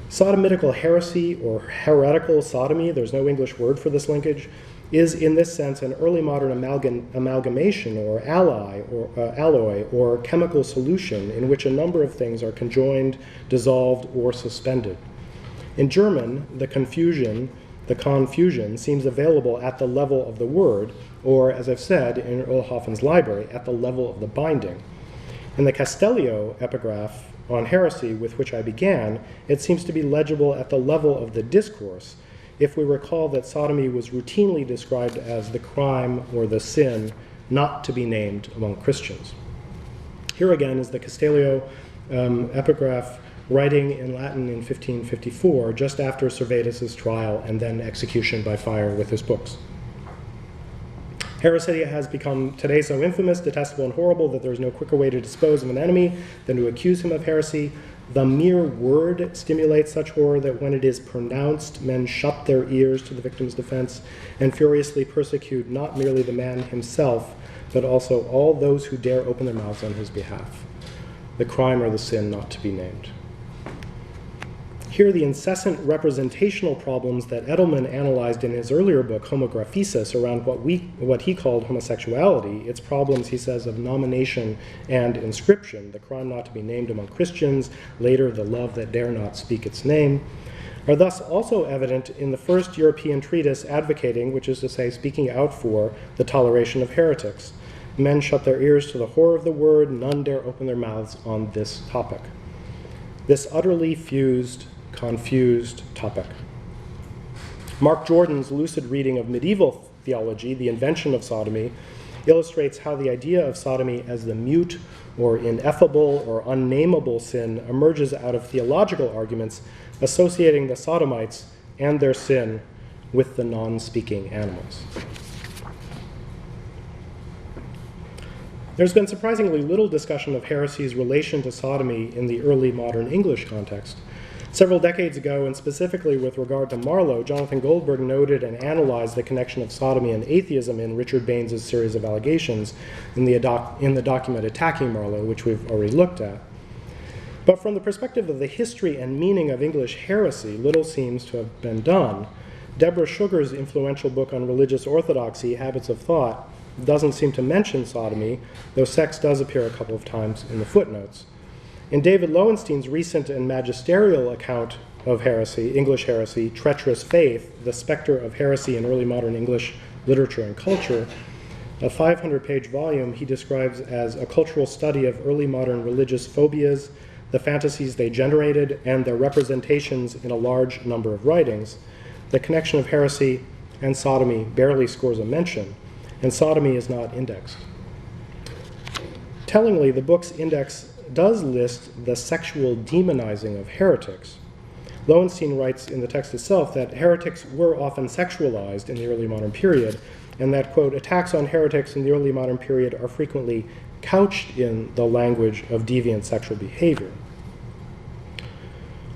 Sodomitical heresy or heretical sodomy, there's no English word for this linkage, is in this sense an early modern amalgamation or alloy or chemical solution in which a number of things are conjoined, dissolved, or suspended. In German, the confusion seems available at the level of the word, or, as I've said, in Oelhoffen's library, at the level of the binding. In the Castellio epigraph on heresy with which I began, it seems to be legible at the level of the discourse, if we recall that sodomy was routinely described as the crime or the sin not to be named among Christians. Here again is the Castellio epigraph, writing in Latin in 1554, just after Servetus's trial and then execution by fire with his books. Heresy has become today so infamous, detestable, and horrible that there is no quicker way to dispose of an enemy than to accuse him of heresy. The mere word stimulates such horror that when it is pronounced, men shut their ears to the victim's defense and furiously persecute not merely the man himself, but also all those who dare open their mouths on his behalf. The crime or the sin not to be named. Here, the incessant representational problems that Edelman analyzed in his earlier book, Homographesis, around what he called homosexuality, its problems, he says, of nomination and inscription, the crime not to be named among Christians, later the love that dare not speak its name, are thus also evident in the first European treatise advocating, which is to say, speaking out for, the toleration of heretics. Men shut their ears to the horror of the word, none dare open their mouths on this topic. This utterly confused topic. Mark Jordan's lucid reading of medieval theology, The Invention of Sodomy, illustrates how the idea of sodomy as the mute or ineffable or unnameable sin emerges out of theological arguments associating the sodomites and their sin with the non-speaking animals. There's been surprisingly little discussion of heresy's relation to sodomy in the early modern English context. Several decades ago, and specifically with regard to Marlowe, Jonathan Goldberg noted and analyzed the connection of sodomy and atheism in Richard Baines's series of allegations in the document Attacking Marlowe, which we've already looked at. But from the perspective of the history and meaning of English heresy, little seems to have been done. Deborah Sugar's influential book on religious orthodoxy, Habits of Thought, doesn't seem to mention sodomy, though sex does appear a couple of times in the footnotes. In David Lowenstein's recent and magisterial account of heresy, English heresy, Treacherous Faith, The Specter of Heresy in Early Modern English Literature and Culture, a 500-page volume he describes as a cultural study of early modern religious phobias, the fantasies they generated, and their representations in a large number of writings. The connection of heresy and sodomy barely scores a mention, and sodomy is not indexed. Tellingly, the book's index does list the sexual demonizing of heretics. Lowenstein writes in the text itself that heretics were often sexualized in the early modern period, and that, quote, attacks on heretics in the early modern period are frequently couched in the language of deviant sexual behavior.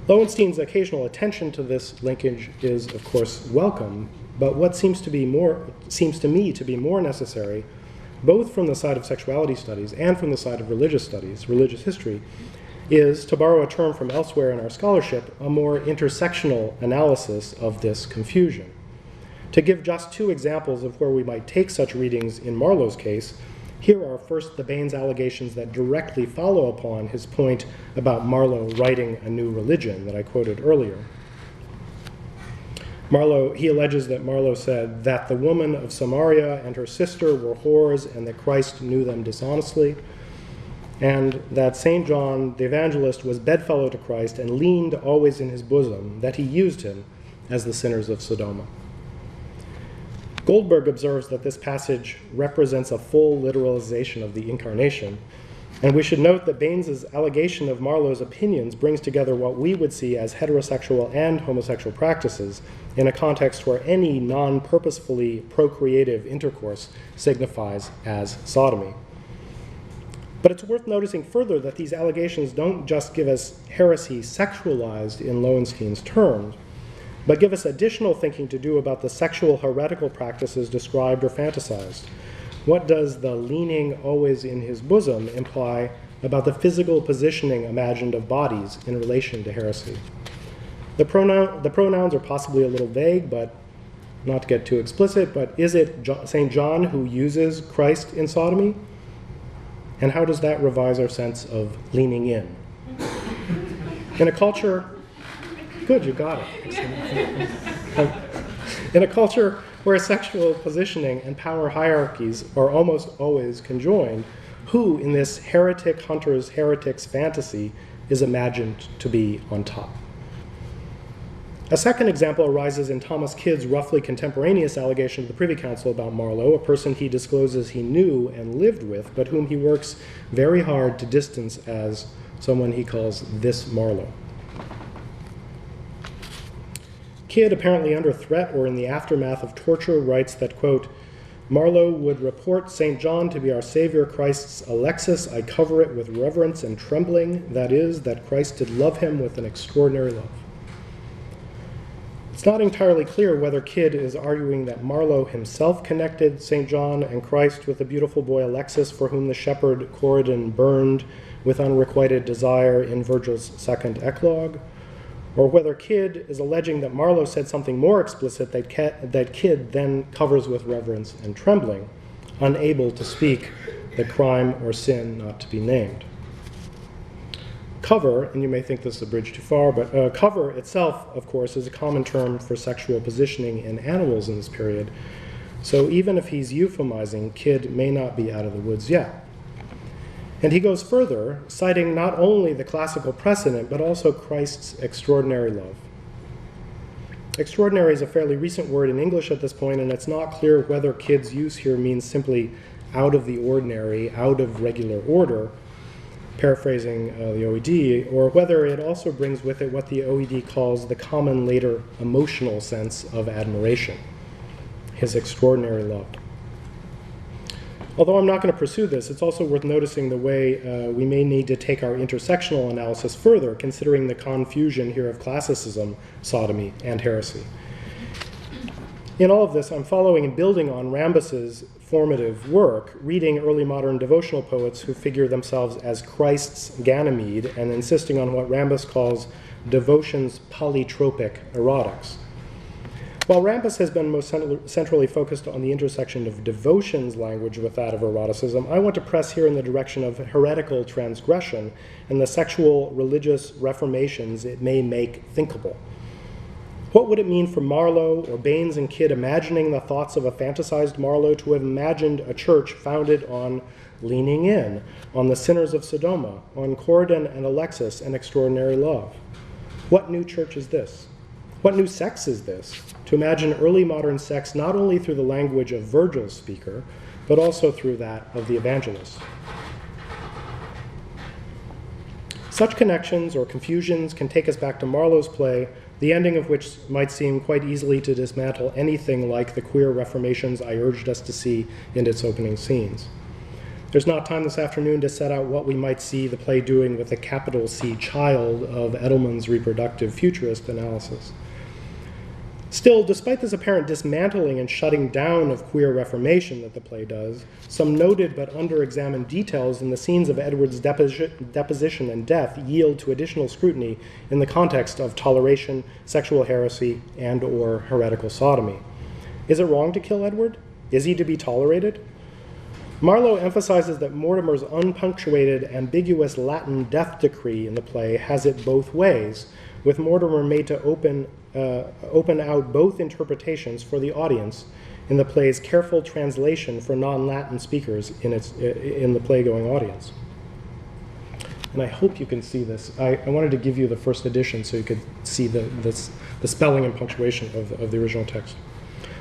Lowenstein's occasional attention to this linkage is, of course, welcome, but what seems to me to be more necessary, both from the side of sexuality studies and from the side of religious studies, religious history, is, to borrow a term from elsewhere in our scholarship, a more intersectional analysis of this confusion. To give just two examples of where we might take such readings in Marlowe's case, here are first the Baines allegations that directly follow upon his point about Marlowe writing a new religion that I quoted earlier. He alleges that Marlowe said that the woman of Samaria and her sister were whores and that Christ knew them dishonestly, and that St. John the Evangelist was bedfellow to Christ and leaned always in his bosom, that he used him as the sinners of Sodoma. Goldberg observes that this passage represents a full literalization of the incarnation, and we should note that Baines's allegation of Marlowe's opinions brings together what we would see as heterosexual and homosexual practices in a context where any non-purposefully procreative intercourse signifies as sodomy. But it's worth noticing further that these allegations don't just give us heresy sexualized in Lowenstein's terms, but give us additional thinking to do about the sexual heretical practices described or fantasized. What does the leaning always in his bosom imply about the physical positioning imagined of bodies in relation to heresy? The pronouns are possibly a little vague, but not to get too explicit, but is it St. John who uses Christ in sodomy? And how does that revise our sense of leaning in? In a culture, good, you got it. In a culture where sexual positioning and power hierarchies are almost always conjoined, who in this heretic hunter's heretics fantasy is imagined to be on top? A second example arises in Thomas Kidd's roughly contemporaneous allegation to the Privy Council about Marlowe, a person he discloses he knew and lived with, but whom he works very hard to distance as someone he calls this Marlowe. Kidd, apparently under threat or in the aftermath of torture, writes that, quote, Marlowe would report St. John to be our Savior Christ's Alexis. I cover it with reverence and trembling. That is, that Christ did love him with an extraordinary love. It's not entirely clear whether Kidd is arguing that Marlowe himself connected St. John and Christ with the beautiful boy Alexis, for whom the shepherd Corydon burned with unrequited desire in Virgil's second eclogue, or whether Kidd is alleging that Marlowe said something more explicit that Kidd then covers with reverence and trembling, unable to speak the crime or sin not to be named. Cover, and you may think this is a bridge too far, but cover itself, of course, is a common term for sexual positioning in animals in this period. So even if he's euphemizing, Kidd may not be out of the woods yet. And he goes further, citing not only the classical precedent, but also Christ's extraordinary love. Extraordinary is a fairly recent word in English at this point, and it's not clear whether Kidd's use here means simply out of the ordinary, out of regular order, paraphrasing the OED, or whether it also brings with it what the OED calls the common later emotional sense of admiration, his extraordinary love. Although I'm not going to pursue this, it's also worth noticing the way we may need to take our intersectional analysis further, considering the confusion here of classicism, sodomy, and heresy. In all of this, I'm following and building on Rambus's formative work, reading early modern devotional poets who figure themselves as Christ's Ganymede and insisting on what Rambus calls devotion's polytropic erotics. While Rambus has been most centrally focused on the intersection of devotion's language with that of eroticism, I want to press here in the direction of heretical transgression and the sexual religious reformations it may make thinkable. What would it mean for Marlowe or Baines and Kidd imagining the thoughts of a fantasized Marlowe to have imagined a church founded on leaning in, on the sinners of Sodoma, on Corydon and Alexis and extraordinary love? What new church is this? What new sex is this? To imagine early modern sex not only through the language of Virgil's speaker, but also through that of the evangelist. Such connections or confusions can take us back to Marlowe's play, the ending of which might seem quite easily to dismantle anything like the queer reformations I urged us to see in its opening scenes. There's not time this afternoon to set out what we might see the play doing with the capital C child of Edelman's reproductive futurist analysis. Still, despite this apparent dismantling and shutting down of queer reformation that the play does, some noted but under-examined details in the scenes of Edward's deposition and death yield to additional scrutiny in the context of toleration, sexual heresy, and/or heretical sodomy. Is it wrong to kill Edward? Is he to be tolerated? Marlowe emphasizes that Mortimer's unpunctuated, ambiguous Latin death decree in the play has it both ways, with Mortimer made to open out both interpretations for the audience in the play's careful translation for non-Latin speakers in the play-going audience. And I hope you can see this. I wanted to give you the first edition so you could see the spelling and punctuation of the original text.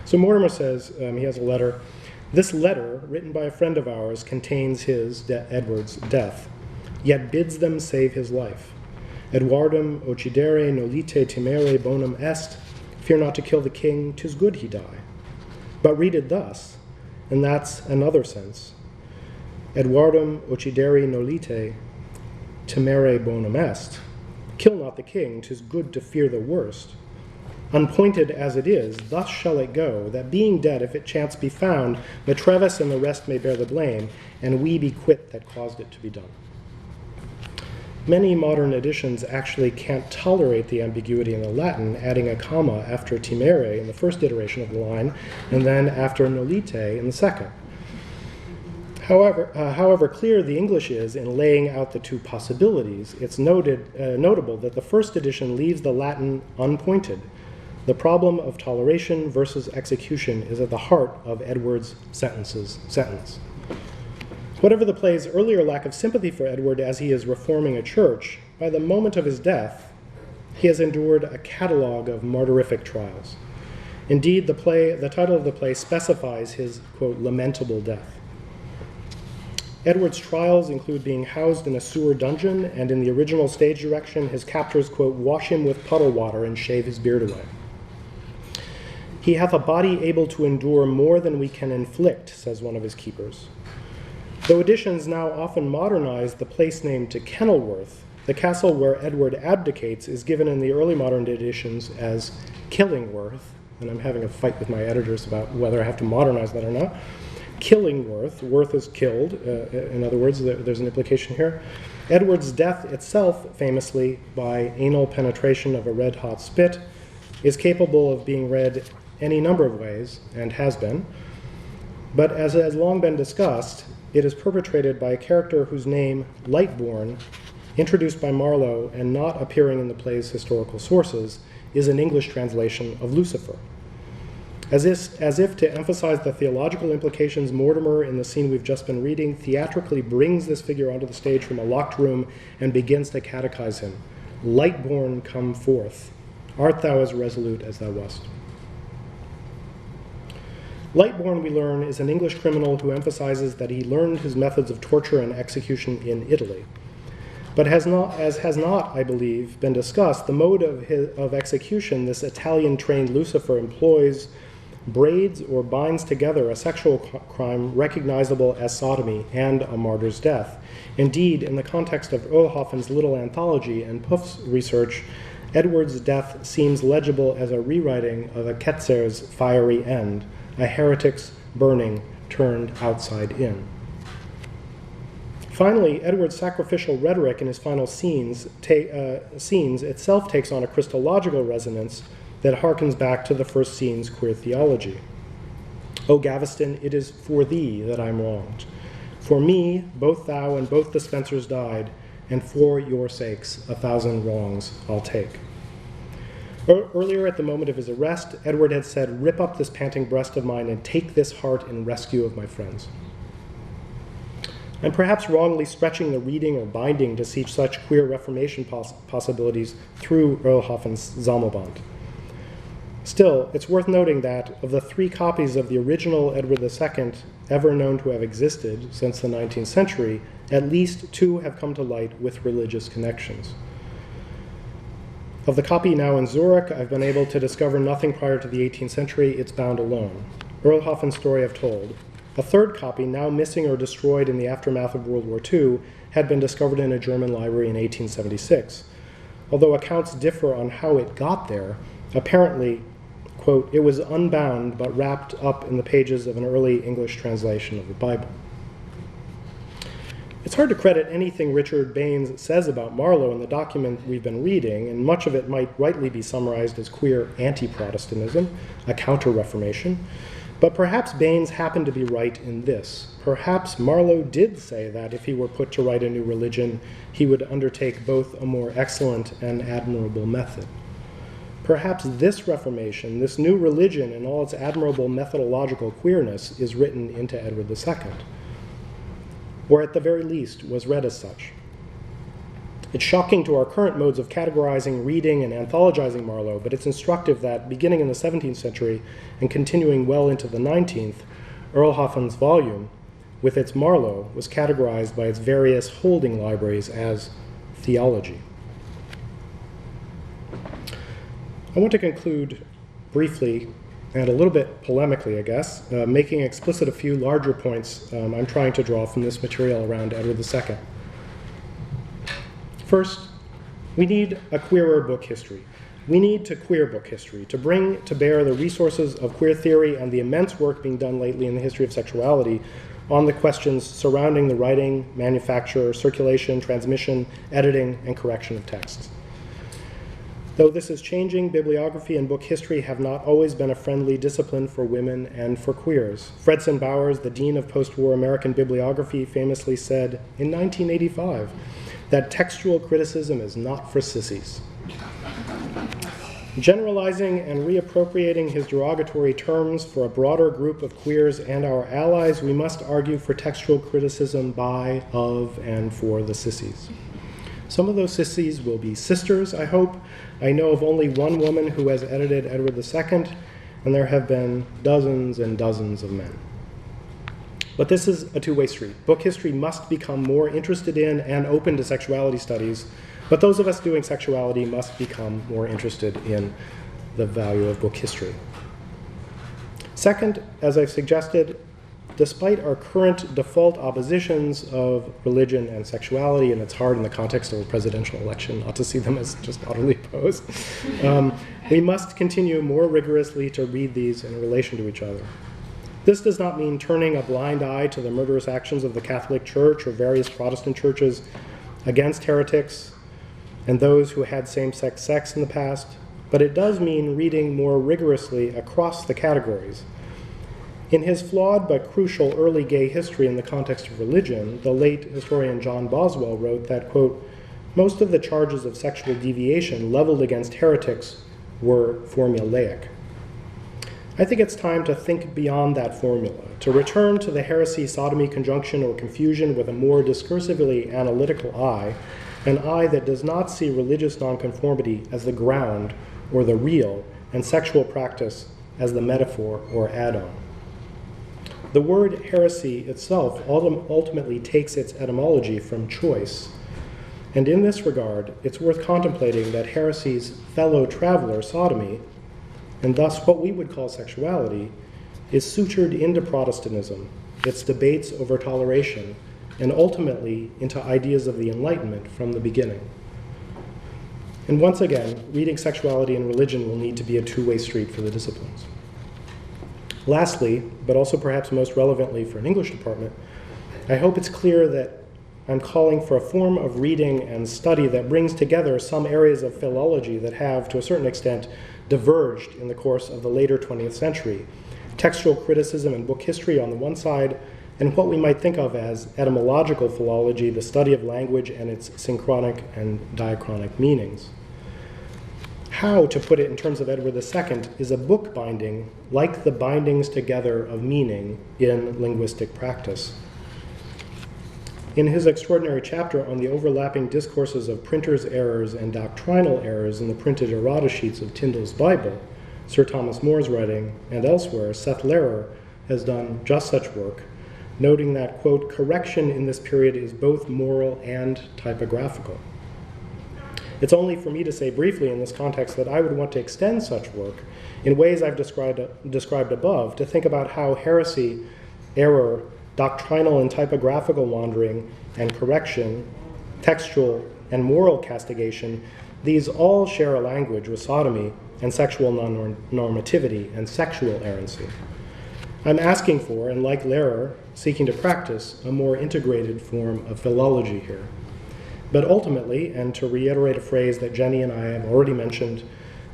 So Mortimer says, he has a letter. This letter, written by a friend of ours, contains his, Edward's, death, yet bids them save his life. Edwardum occidere nolite timere bonum est, fear not to kill the king, 'tis good he die. But read it thus, and that's another sense. Edwardum occidere nolite timere bonum est, kill not the king, 'tis good to fear the worst. Unpointed as it is, thus shall it go, that being dead, if it chance be found, Matrevis and the rest may bear the blame, and we be quit that caused it to be done. Many modern editions actually can't tolerate the ambiguity in the Latin, adding a comma after timere in the first iteration of the line, and then after nolite in the second. However clear the English is in laying out the two possibilities, it's notable that the first edition leaves the Latin unpointed. The problem of toleration versus execution is at the heart of Edward's sentence. Whatever the play's earlier lack of sympathy for Edward as he is reforming a church, by the moment of his death, he has endured a catalogue of martyrific trials. Indeed, the title of the play specifies his, quote, lamentable death. Edward's trials include being housed in a sewer dungeon, and in the original stage direction, his captors, quote, wash him with puddle water and shave his beard away. He hath a body able to endure more than we can inflict, says one of his keepers. Though editions now often modernize the place name to Kenilworth, the castle where Edward abdicates is given in the early modern editions as Killingworth, and I'm having a fight with my editors about whether I have to modernize that or not. Killingworth, worth is killed, in other words, there's an implication here. Edward's death itself, famously by anal penetration of a red-hot spit, is capable of being read any number of ways, and has been, but as has long been discussed, it is perpetrated by a character whose name, Lightborn, introduced by Marlowe and not appearing in the play's historical sources, is an English translation of Lucifer. As if to emphasize the theological implications, Mortimer, in the scene we've just been reading, theatrically brings this figure onto the stage from a locked room and begins to catechize him. Lightborn, come forth. Art thou as resolute as thou wast? Lightborn, we learn, is an English criminal who emphasizes that he learned his methods of torture and execution in Italy. But has not, I believe, been discussed, the mode of execution this Italian-trained Lucifer employs braids or binds together a sexual crime recognizable as sodomy and a martyr's death. Indeed, in the context of Oelhofen's little anthology and Puff's research, Edward's death seems legible as a rewriting of a Ketzer's fiery end, a heretic's burning turned outside in. Finally, Edward's sacrificial rhetoric in his final scenes itself takes on a Christological resonance that harkens back to the first scene's queer theology. O Gaveston, it is for thee that I'm wronged. For me, both thou and both the Spencers died, and for your sakes 1,000 wrongs I'll take. Earlier, at the moment of his arrest, Edward had said, "Rip up this panting breast of mine and take this heart in rescue of my friends." I'm perhaps wrongly stretching the reading or binding to see such queer Reformation possibilities through Oelhofen's Zammelband. Still, it's worth noting that of the 3 copies of the original Edward II ever known to have existed since the 19th century, at least 2 have come to light with religious connections. Of the copy now in Zurich, I've been able to discover nothing prior to the 18th century. It's bound alone. Oelhofen's story I've told. A 3rd copy, now missing or destroyed in the aftermath of World War II, had been discovered in a German library in 1876. Although accounts differ on how it got there, apparently, quote, it was unbound but wrapped up in the pages of an early English translation of the Bible. It's hard to credit anything Richard Baines says about Marlowe in the document we've been reading, and much of it might rightly be summarized as queer anti-Protestantism, a counter-Reformation. But perhaps Baines happened to be right in this. Perhaps Marlowe did say that if he were put to write a new religion, he would undertake both a more excellent and admirable method. Perhaps this Reformation, this new religion in all its admirable methodological queerness, is written into Edward II, or at the very least was read as such. It's shocking to our current modes of categorizing, reading, and anthologizing Marlowe, but it's instructive that, beginning in the 17th century and continuing well into the 19th, Oelhofen's volume, with its Marlowe, was categorized by its various holding libraries as theology. I want to conclude briefly, and a little bit polemically, I guess, making explicit a few larger points I'm trying to draw from this material around Edward II. First, we need a queerer book history. We need to queer book history, to bring to bear the resources of queer theory and the immense work being done lately in the history of sexuality on the questions surrounding the writing, manufacture, circulation, transmission, editing, and correction of texts. Though this is changing, bibliography and book history have not always been a friendly discipline for women and for queers. Fredson Bowers, the dean of post-war American bibliography, famously said in 1985 that textual criticism is not for sissies. Generalizing and reappropriating his derogatory terms for a broader group of queers and our allies, we must argue for textual criticism by, of, and for the sissies. Some of those sissies will be sisters, I hope. I know of only one woman who has edited Edward II, and there have been dozens and dozens of men. But this is a two-way street. Book history must become more interested in and open to sexuality studies, but those of us doing sexuality must become more interested in the value of book history. Second, as I've suggested, despite our current default oppositions of religion and sexuality, and it's hard in the context of a presidential election not to see them as just utterly opposed, we must continue more rigorously to read these in relation to each other. This does not mean turning a blind eye to the murderous actions of the Catholic Church or various Protestant churches against heretics and those who had same-sex sex in the past, but it does mean reading more rigorously across the categories. In his flawed but crucial early gay history in the context of religion, the late historian John Boswell wrote that, quote, most of the charges of sexual deviation leveled against heretics were formulaic. I think it's time to think beyond that formula, to return to the heresy, sodomy conjunction, or confusion with a more discursively analytical eye, an eye that does not see religious nonconformity as the ground or the real, and sexual practice as the metaphor or add-on. The word heresy itself ultimately takes its etymology from choice, and in this regard, it's worth contemplating that heresy's fellow traveler, sodomy, and thus what we would call sexuality, is sutured into Protestantism, its debates over toleration, and ultimately into ideas of the Enlightenment from the beginning. And once again, reading sexuality and religion will need to be a two-way street for the disciplines. Lastly, but also perhaps most relevantly for an English department, I hope it's clear that I'm calling for a form of reading and study that brings together some areas of philology that have, to a certain extent, diverged in the course of the later 20th century. Textual criticism and book history on the one side, and what we might think of as etymological philology, the study of language and its synchronic and diachronic meanings. How, to put it in terms of Edward II, is a book binding like the bindings together of meaning in linguistic practice? In his extraordinary chapter on the overlapping discourses of printers' errors and doctrinal errors in the printed errata sheets of Tyndale's Bible, Sir Thomas More's writing, and elsewhere, Seth Lehrer has done just such work, noting that, quote, correction in this period is both moral and typographical. It's only for me to say briefly in this context that I would want to extend such work in ways I've described above to think about how heresy, error, doctrinal and typographical wandering, and correction, textual and moral castigation, these all share a language with sodomy and sexual non-normativity and sexual errancy. I'm asking for, and like Lehrer, seeking to practice a more integrated form of philology here. But ultimately, and to reiterate a phrase that Jenny and I have already mentioned,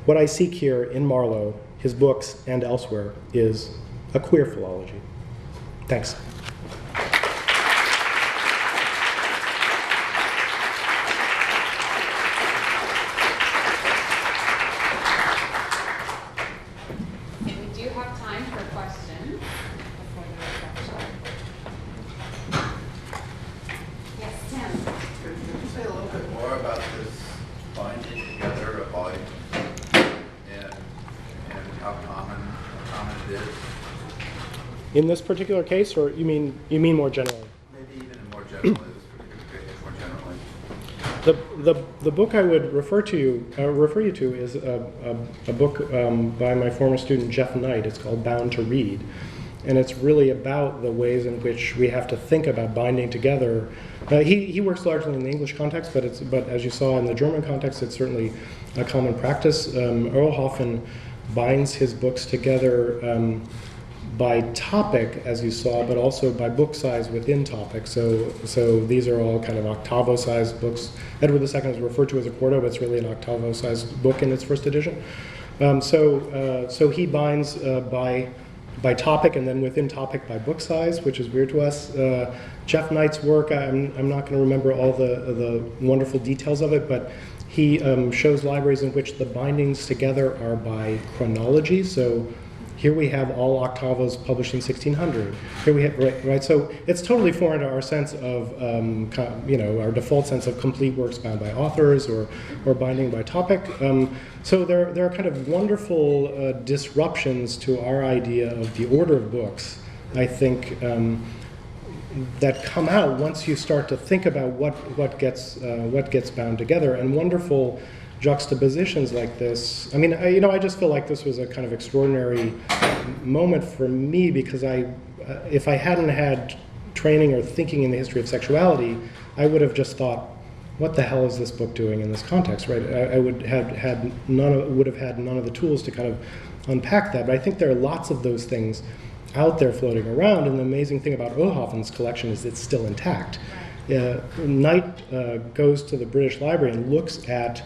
what I seek here in Marlowe, his books, and elsewhere is a queer philology. Thanks. We do have time for questions before the reception. Yes, Tim. Could you say a little bit more about this binding together of volumes and how common it is? In this particular case, or you mean more generally? Maybe even more generally, this particular case, more generally. The book I would refer you to is a book by my former student Jeff Knight. It's called Bound to Read, and it's really about the ways in which we have to think about binding together. He works largely in the English context, but as you saw in the German context, it's certainly a common practice. Earl Hoffman binds his books together by topic, as you saw, but also by book size within topic. So these are all kind of octavo-sized books. Edward II is referred to as a quarto, but it's really an octavo-sized book in its first edition. So he binds by topic, and then within topic by book size, which is weird to us. Jeff Knight's work, I'm not going to remember all the wonderful details of it, but he shows libraries in which the bindings together are by chronology. So here we have all octavos published in 1600. Here we have, right? So it's totally foreign to our sense of, our default sense of complete works bound by authors or binding by topic. So there are kind of wonderful disruptions to our idea of the order of books, I think, that come out once you start to think about what gets bound together, and wonderful juxtapositions like this. I mean, I just feel like this was a kind of extraordinary moment for me because if I hadn't had training or thinking in the history of sexuality, I would have just thought, what the hell is this book doing in this context, right? I would have had none of the tools to kind of unpack that. But I think there are lots of those things out there floating around, and the amazing thing about Roelhofen's collection is it's still intact. Knight goes to the British Library and looks at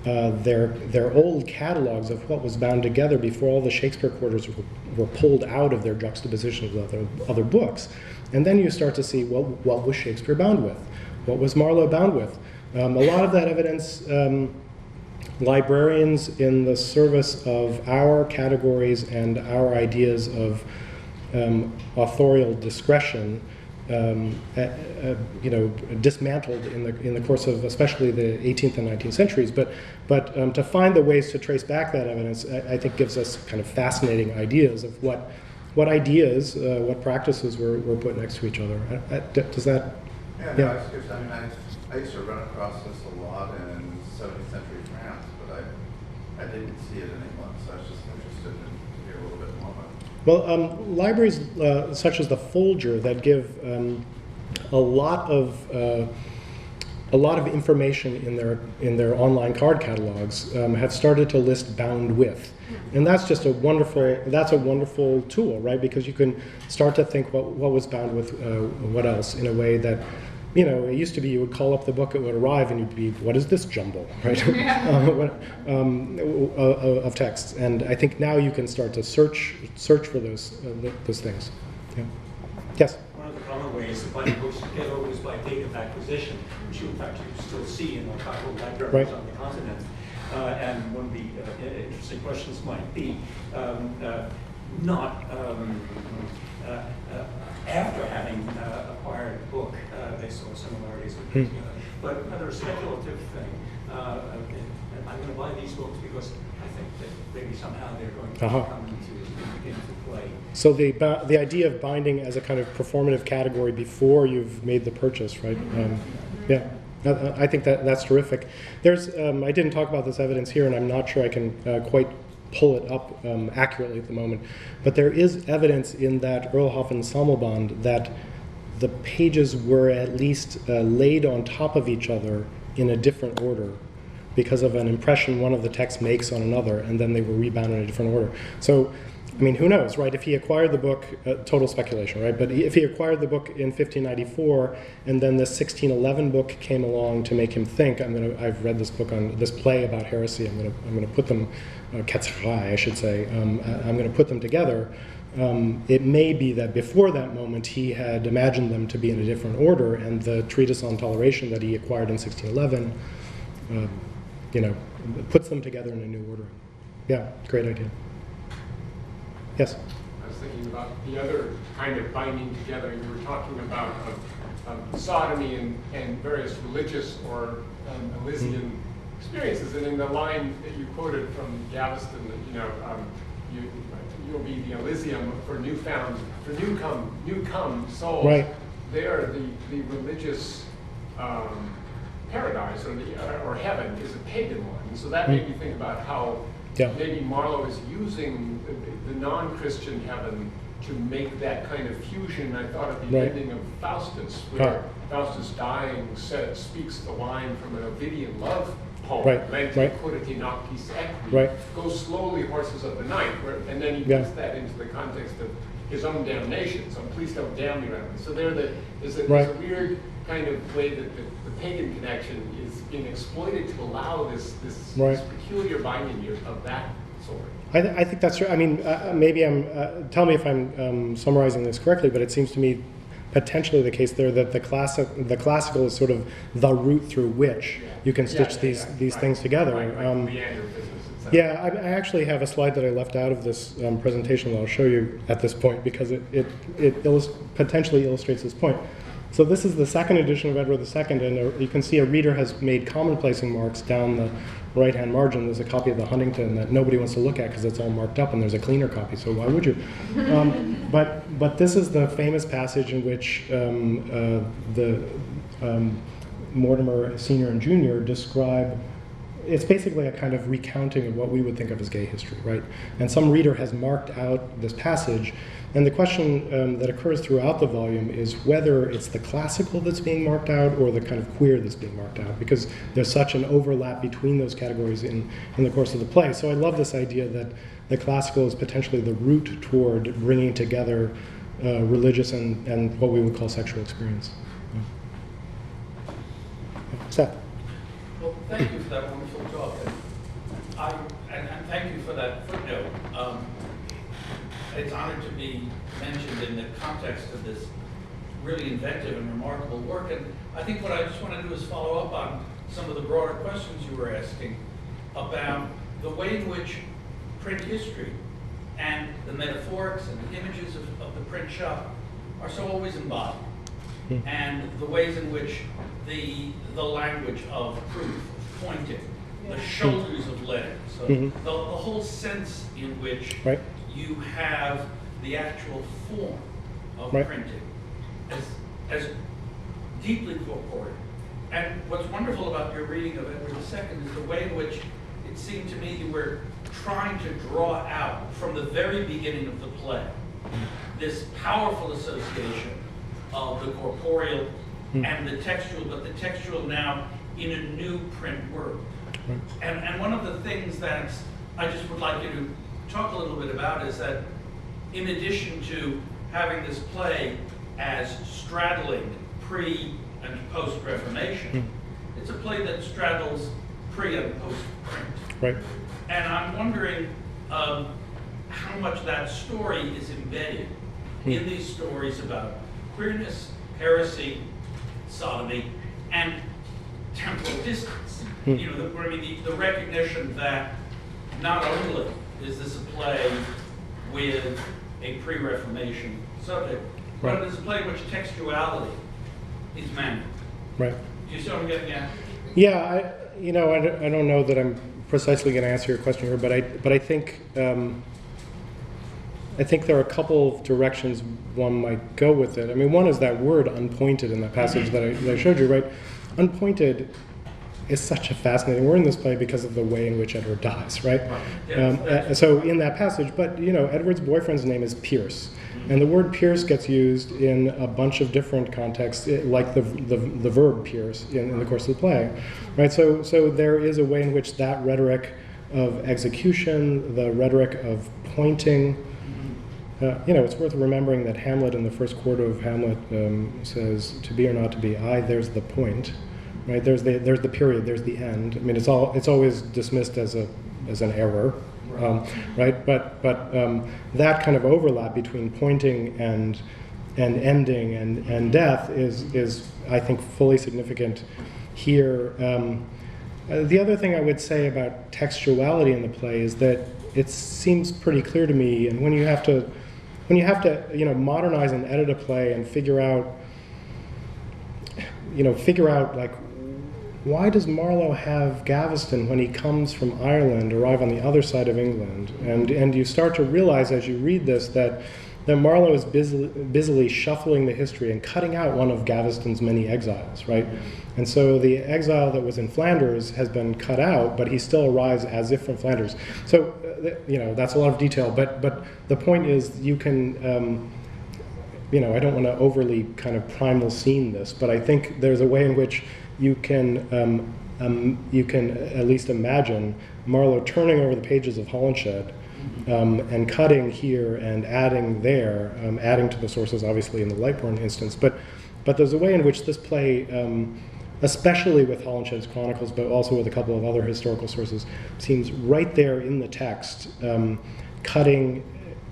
their old catalogs of what was bound together before all the Shakespeare quarters were pulled out of their juxtaposition of other books. And then you start to see, well, what was Shakespeare bound with? What was Marlowe bound with? A lot of that evidence, librarians in the service of our categories and our ideas of authorial discretion, dismantled in the course of especially the 18th and 19th centuries. But to find the ways to trace back that evidence, I think gives us kind of fascinating ideas of what ideas, what practices were put next to each other. Does that? Yeah, no, I was curious. I mean, I used to run across this a lot in 17th century France, but I didn't see it in England, so I was just interested to hear a little bit more about it. Well, libraries such as the Folger that give a lot of information in their online card catalogs have started to list bound with, and that's just a wonderful tool, right? Because you can start to think what was bound with what else in a way that. It used to be you would call up the book, it would arrive, and you'd be, what is this jumble, right? Of texts. And I think now you can start to search for those things. Yeah. Yes? One of the common ways to bind books together was by date of acquisition, which in fact you still see in archival libraries on the continent. And one of the interesting questions might be, not after having acquired a book, they saw similarities with it together. But another speculative thing, I'm going to buy these books because I think that maybe somehow they're going to come into play. So the idea of binding as a kind of performative category before you've made the purchase, right? Yeah. I think that's terrific. There's I didn't talk about this evidence here, and I'm not sure I can quite pull it up accurately at the moment, but there is evidence in that Roelhofen Sammelband that the pages were at least laid on top of each other in a different order because of an impression one of the texts makes on another, and then they were rebound in a different order. So, I mean, who knows, right? If he acquired the book, total speculation, right? But if he acquired the book in 1594, and then this 1611 book came along to make him think, I've read this book on this play about heresy. I'm gonna put them, Ketzerei, I should say. I'm going to put them together. It may be that before that moment he had imagined them to be in a different order, and the treatise on toleration that he acquired in 1611, puts them together in a new order. Yeah, great idea. Yes? I was thinking about the other kind of binding together. You were talking about sodomy and various religious or Elysian experiences. And in the line that you quoted from Galveston, you'll be the Elysium for Newfound, for newcome souls. Right. There, the religious paradise or heaven is a pagan one. And so that made me think about how maybe Marlowe is using the non-Christian heaven to make that kind of fusion. I thought of the ending of Faustus, where Faustus dying speaks the line from an Ovidian love poem, Lente curriti noctis equi, go slowly, horses of the night, and then he puts that into the context of his own damnation. So please don't damn me, Reverend. So there's a weird kind of way that the pagan connection is being exploited to allow this peculiar binding here of that sort. I think that's true. I mean, maybe tell me if I'm summarizing this correctly, but it seems to me potentially the case there that the classical is sort of the route through which you can stitch these things together. I actually have a slide that I left out of this presentation that I'll show you at this point because it potentially illustrates this point. So this is the second edition of Edward II, and you can see a reader has made commonplacing marks down the right-hand margin. There's a copy of the Huntington that nobody wants to look at because it's all marked up, and there's a cleaner copy, so why would you? But this is the famous passage in which Mortimer Sr. and Jr. describe it's basically a kind of recounting of what we would think of as gay history, right? And some reader has marked out this passage, and the question that occurs throughout the volume is whether it's the classical that's being marked out or the kind of queer that's being marked out, because there's such an overlap between those categories in the course of the play. So I love this idea that the classical is potentially the route toward bringing together religious and what we would call sexual experience. Seth. Well, thank you for that wonderful talk. And thank you for that footnote. It's honored to be mentioned in the context of this really inventive and remarkable work. And I think what I just want to do is follow up on some of the broader questions you were asking about the way in which print history and the metaphorics and the images of the print shop are so always embodied. And the ways in which the language of proof, of pointing, the shoulders of letters, so the whole sense in which you have the actual form of printing as deeply corporeal. And what's wonderful about your reading of Edward II is the way in which it seemed to me you were trying to draw out from the very beginning of the play this powerful association of the corporeal and the textual, but the textual now in a new print world. And one of the things that I just would like you to talk a little bit about is that in addition to having this play as straddling pre and post-Reformation, it's a play that straddles pre and post-print. Right. And I'm wondering how much that story is embedded in these stories about queerness, heresy, sodomy, and temporal distance. You know, the recognition that not only is this a play with a pre-Reformation subject, but it is a play in which textuality is manual. Right. Do you see what I'm getting at? Yeah, I don't know that I'm precisely going to answer your question here, but I think there are a couple of directions one might go with it. I mean, one is that word "unpointed" in that passage that I showed you, right? Unpointed is such a fascinating word in this play because of the way in which Edward dies, right? So in that passage, but Edward's boyfriend's name is Pierce, and the word Pierce gets used in a bunch of different contexts, like the verb pierce in the course of the play, right? So there is a way in which that rhetoric of execution, the rhetoric of pointing. It's worth remembering that Hamlet in the first quarter of Hamlet says, "To be or not to be, there's the point." Right? There's the period. There's the end. I mean, it's always dismissed as an error, right? But that kind of overlap between pointing and ending and death is I think fully significant here. The other thing I would say about textuality in the play is that it seems pretty clear to me, and when you have to modernize and edit a play and figure out like, why does Marlowe have Gaveston when he comes from Ireland arrive on the other side of England? And you start to realize as you read this that Marlowe is busily shuffling the history and cutting out one of Gaveston's many exiles, right? And so the exile that was in Flanders has been cut out, but he still arrives as if from Flanders. So, that's a lot of detail, but the point is you can, I don't want to overly kind of primal scene this, but I think there's a way in which you can at least imagine Marlowe turning over the pages of Holinshed and cutting here and adding there, adding to the sources obviously in the Lightbourne instance, but there's a way in which this play, especially with Holinshed's Chronicles, but also with a couple of other historical sources, seems right there in the text, cutting,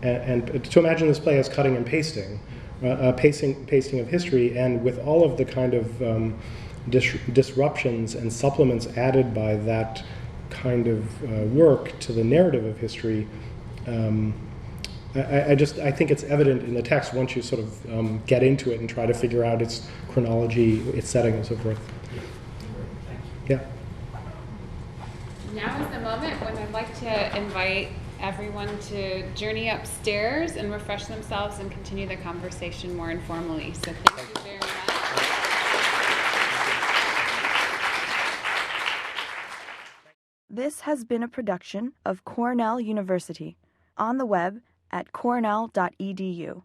and to imagine this play as cutting and pasting, pasting of history, and with all of the kind of disruptions and supplements added by that kind of work to the narrative of history. I think it's evident in the text once you sort of get into it and try to figure out its chronology, its setting, and so forth. Yeah. Now is the moment when I'd like to invite everyone to journey upstairs and refresh themselves and continue the conversation more informally. So thank you very much. This has been a production of Cornell University, on the web at cornell.edu.